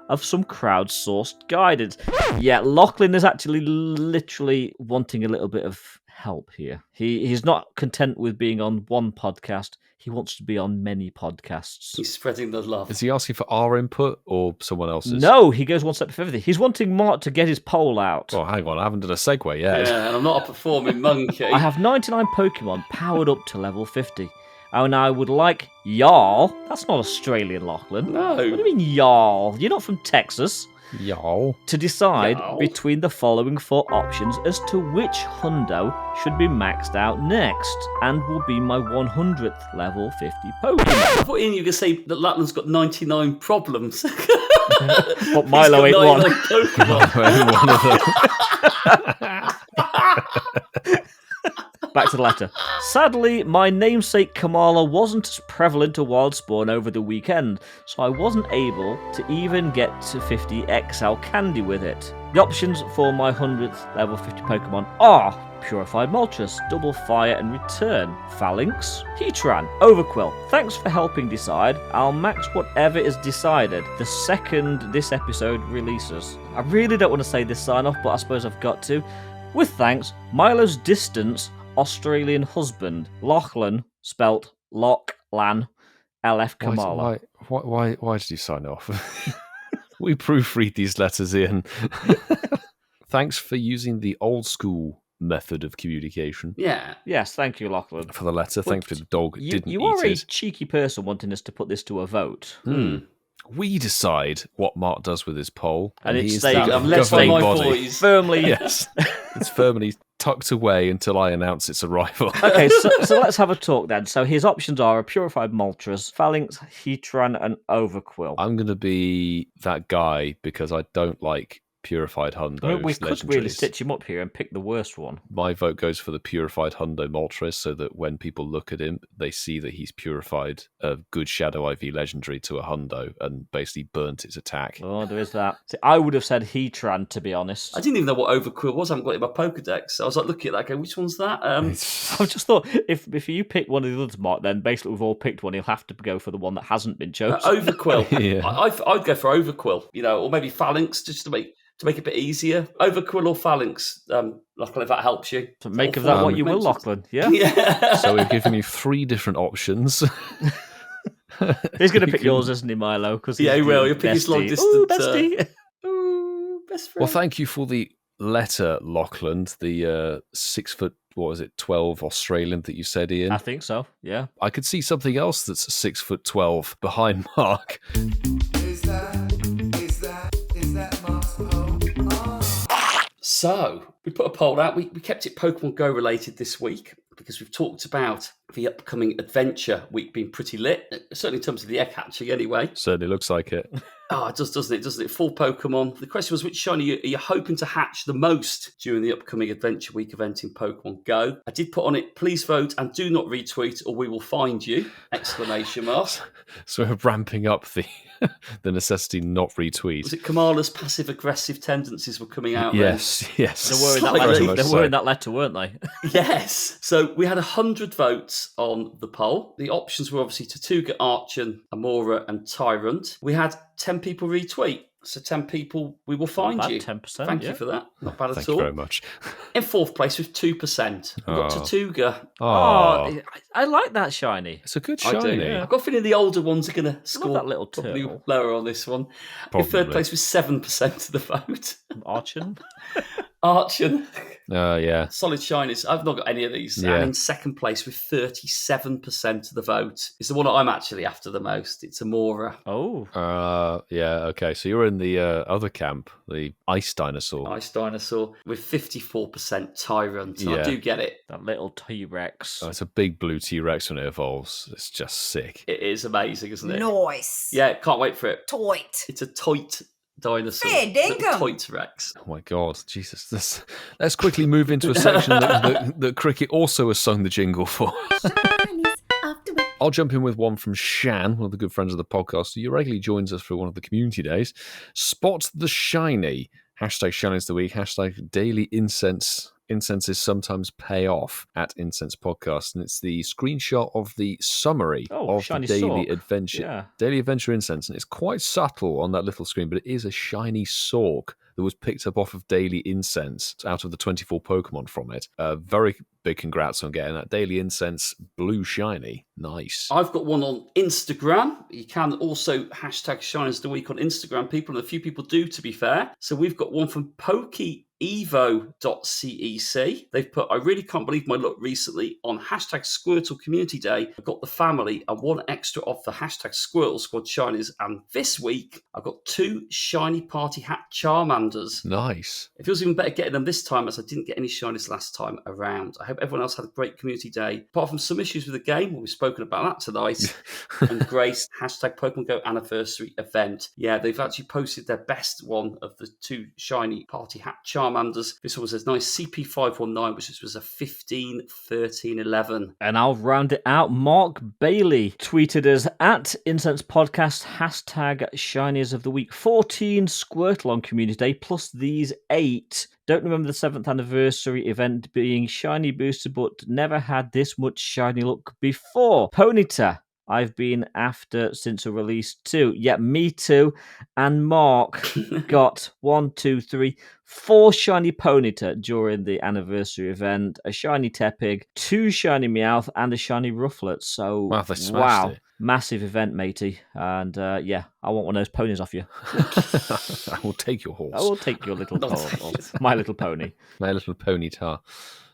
of some crowdsourced guidance. Yeah, Lachlan is actually literally wanting a little bit of help here. He's not content with being on one podcast. He wants to be on many podcasts. He's spreading the love. Is he asking for our input or someone else's? No, he goes one step further. He's wanting Mark to get his poll out. Oh, hang on. I haven't done a segue yet. Yeah, and I'm not a performing monkey. I have 99 Pokemon powered up to level 50. And I would like y'all. That's not Australian, Lachlan. No. What do you mean, y'all? You're not from Texas. Y'all. To decide between the following 4 options as to which hundo should be maxed out next and will be my 100th level 50 Pokemon. I thought you were going to say that Lachlan's got 99 problems. But Milo ain't one. Pokemon. Back to the letter. Sadly, my namesake Komala wasn't as prevalent to Wildspawn over the weekend, so I wasn't able to even get to 50 XL candy with it. The options for my 100th level 50 Pokemon are Purified Moltres, Double Fire and Return, Phalanx, Heatran, Overquill. Thanks for helping decide. I'll max whatever is decided the second this episode releases. I really don't want to say this sign off, but I suppose I've got to. With thanks, Milo's Distance Australian husband, Lachlan, spelt Lochlan, LF Komala. Why did you sign off? We proofread these letters, Ian. Thanks for using the old school method of communication. Yeah. Yes, thank you, Lachlan. For the letter. Thanks for the dog. You are a cheeky person wanting us to put this to a vote. We decide what Mark does with his poll. And it's governing body. Firmly. Yes. It's firmly tucked away until I announce its arrival. Okay, so let's have a talk then. So his options are a Purified Moltres, Phalanx, Heatran, and Overquill. I'm going to be that guy because I don't like Purified Hundo. We could really stitch him up here and pick the worst one. My vote goes for the Purified Hundo Moltres, so that when people look at him, they see that he's purified a good Shadow IV legendary to a Hundo and basically burnt its attack. Oh, there is that. See, I would have said Heatran, to be honest. I didn't even know what Overquill was. I haven't got it in my Pokedex. I was like looking at that, going, which one's that? I just thought, if you pick one of the others, Mark, then basically we've all picked one. He'll have to go for the one that hasn't been chosen. Overquill. Yeah. I'd go for Overquill, or maybe Phalanx, just to make it a bit easier. Overquill or Phalanx, Lachlan, if that helps you. So make of that what you will, Lachlan. Yeah. Yeah. So we've given you 3 different options. He's going to pick yours, isn't he, Milo? He will. You'll pick his long distance. Ooh, bestie. Best friend. Well, thank you for the letter, Lachlan. The 6 foot, 12 Australian that you said, Ian? I think so, yeah. I could see something else that's 6'12" behind Mark. Is that Mark's poll? So, we put a poll out. We kept it Pokemon Go related this week because we've talked about the upcoming adventure week being pretty lit, certainly in terms of the egg hatching anyway. Certainly looks like it. Oh, it does, doesn't it? Doesn't it? Full Pokemon. The question was, which shiny are you hoping to hatch the most during the upcoming Adventure Week event in Pokemon Go? I did put on it, please vote and do not retweet or we will find you! Exclamation mark. So we're ramping up the necessity not retweet. Was it Kamala's passive-aggressive tendencies were coming out Yes. They were in that letter, weren't they? Yes. So we had 100 votes on the poll. The options were obviously Tortuga, Archon, Amora and Tyrant. We had 10 people retweet. So 10 people, we will find you. 10%. Thank you for that. Not bad at all. Thank you very much. In 4th place with 2%. We've got Tortuga. Oh, I like that shiny. It's a good I shiny. do. Yeah. I've got a feeling the older ones are going to score that little probably turtle. lower on this one. Probably. In 3rd place with 7% of the vote. Archon. Archon. Yeah. Solid shinies. I've not got any of these. Yeah. And in 2nd place with 37% of the vote. It's the one that I'm actually after the most. It's Amora. Oh. Yeah, okay. So you're in the other camp, the Ice Dinosaur. Ice Dinosaur with 54% Tyrant. And I Yeah. do get it. That little T-Rex. Oh, it's a big blue T-Rex when it evolves. It's just sick. It is amazing, isn't it? Nice. Yeah, can't wait for it. Toit. It's a toit dinosaur. Fair dinkum. Toit Rex. Oh my God, Jesus. Let's quickly move into a section that Cricket also has sung the jingle for. I'll jump in with one from Shan, one of the good friends of the podcast, who regularly joins us for one of the community days. Spot the shiny. Hashtag shinies the week. Hashtag daily incense. Incenses sometimes pay off at Incense Podcast, and it's the screenshot of the summary of the daily adventure. Yeah. Daily adventure incense, and it's quite subtle on that little screen, but it is a shiny Sork that was picked up off of Daily Incense out of the 24 Pokemon from it. Very big congrats on getting that Daily Incense blue shiny. Nice. I've got one on Instagram. You can also hashtag Shinies the Week on Instagram, people, and a few people do, to be fair. So we've got one from PokeEvo.cec. They've put, I really can't believe my luck recently. On hashtag Squirtle Community Day, I got the family and one extra off the hashtag Squirtle Squad Shinies. And this week, I've got 2 shiny party hat Charmanders. Nice. It feels even better getting them this time as I didn't get any shinies last time around. I hope everyone else had a great community day. Apart from some issues with the game, we've spoken about that tonight. And Grace, hashtag Pokemon Go anniversary event. Yeah, they've actually posted their best one of the 2 shiny party hat Charmanders Charmanders. This one was a nice CP519, which was a 15, 13, 11. And I'll round it out. Mark Bailey tweeted us at Incensed Podcast, hashtag Shinies of the Week. 14 Squirtle on Community Day, plus these 8. Don't remember the 7th anniversary event being shiny boosted, but never had this much shiny luck before. Ponyta, I've been after since a release too. Yeah, me too. And Mark got 1, 2, 3, 4 shiny Ponyta during the anniversary event, a shiny Tepig, 2 shiny Meowth, and a shiny Rufflet. So, wow, they smashed it. Massive event, matey. And yeah, I want one of those ponies off you. I will take your horse. I will take your little horse. My little pony. My little pony tar.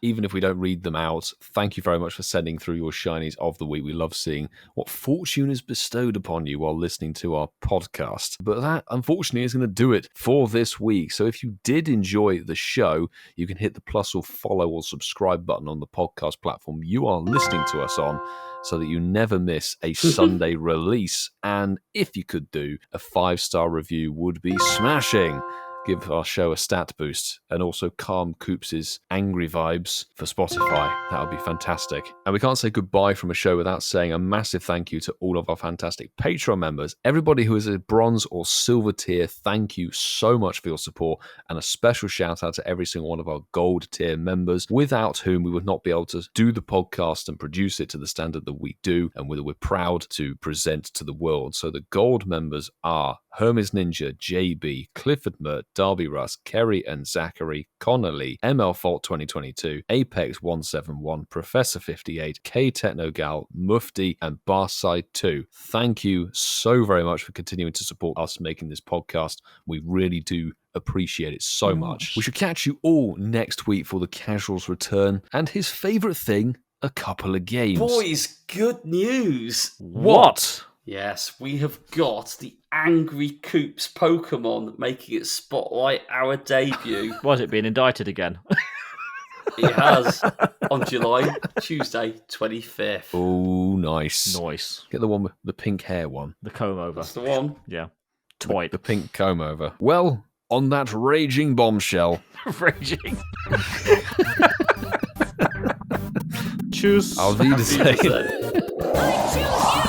Even if we don't read them out, thank you very much for sending through your shinies of the week. We love seeing what fortune is bestowed upon you while listening to our podcast. But that, unfortunately, is going to do it for this week. So if you did enjoy the show, you can hit the plus or follow or subscribe button on the podcast platform you are listening to us on, so that you never miss a Sunday release. And if you could do a 5-star review, would be smashing. Give our show a stat boost, and also calm Coops' angry vibes for Spotify. That would be fantastic. And we can't say goodbye from a show without saying a massive thank you to all of our fantastic Patreon members. Everybody who is a bronze or silver tier, thank you so much for your support, and a special shout out to every single one of our gold tier members, without whom we would not be able to do the podcast and produce it to the standard that we do, and we're proud to present to the world. So the gold members are Hermes Ninja, JB, Clifford Mert, Darby Russ, Kerry and Zachary, Connolly, ML Fault 2022, Apex 171, Professor 58, K Technogal, Mufti, and Barside 2. Thank you so very much for continuing to support us making this podcast. We really do appreciate it so much. We should catch you all next week for the Casuals return and his favourite thing, a couple of games. Boys, good news. What? Yes, we have got the Angry Coops Pokemon making its Spotlight Hour debut. Was it being indicted again? It has on Tuesday, 25th. Oh, nice. Nice. Get the one with the pink hair one. The comb over. That's the one. Yeah. Twite. The pink comb over. Well, on that raging bombshell. Raging. Choose. Auf Wiedersehen. I choose you!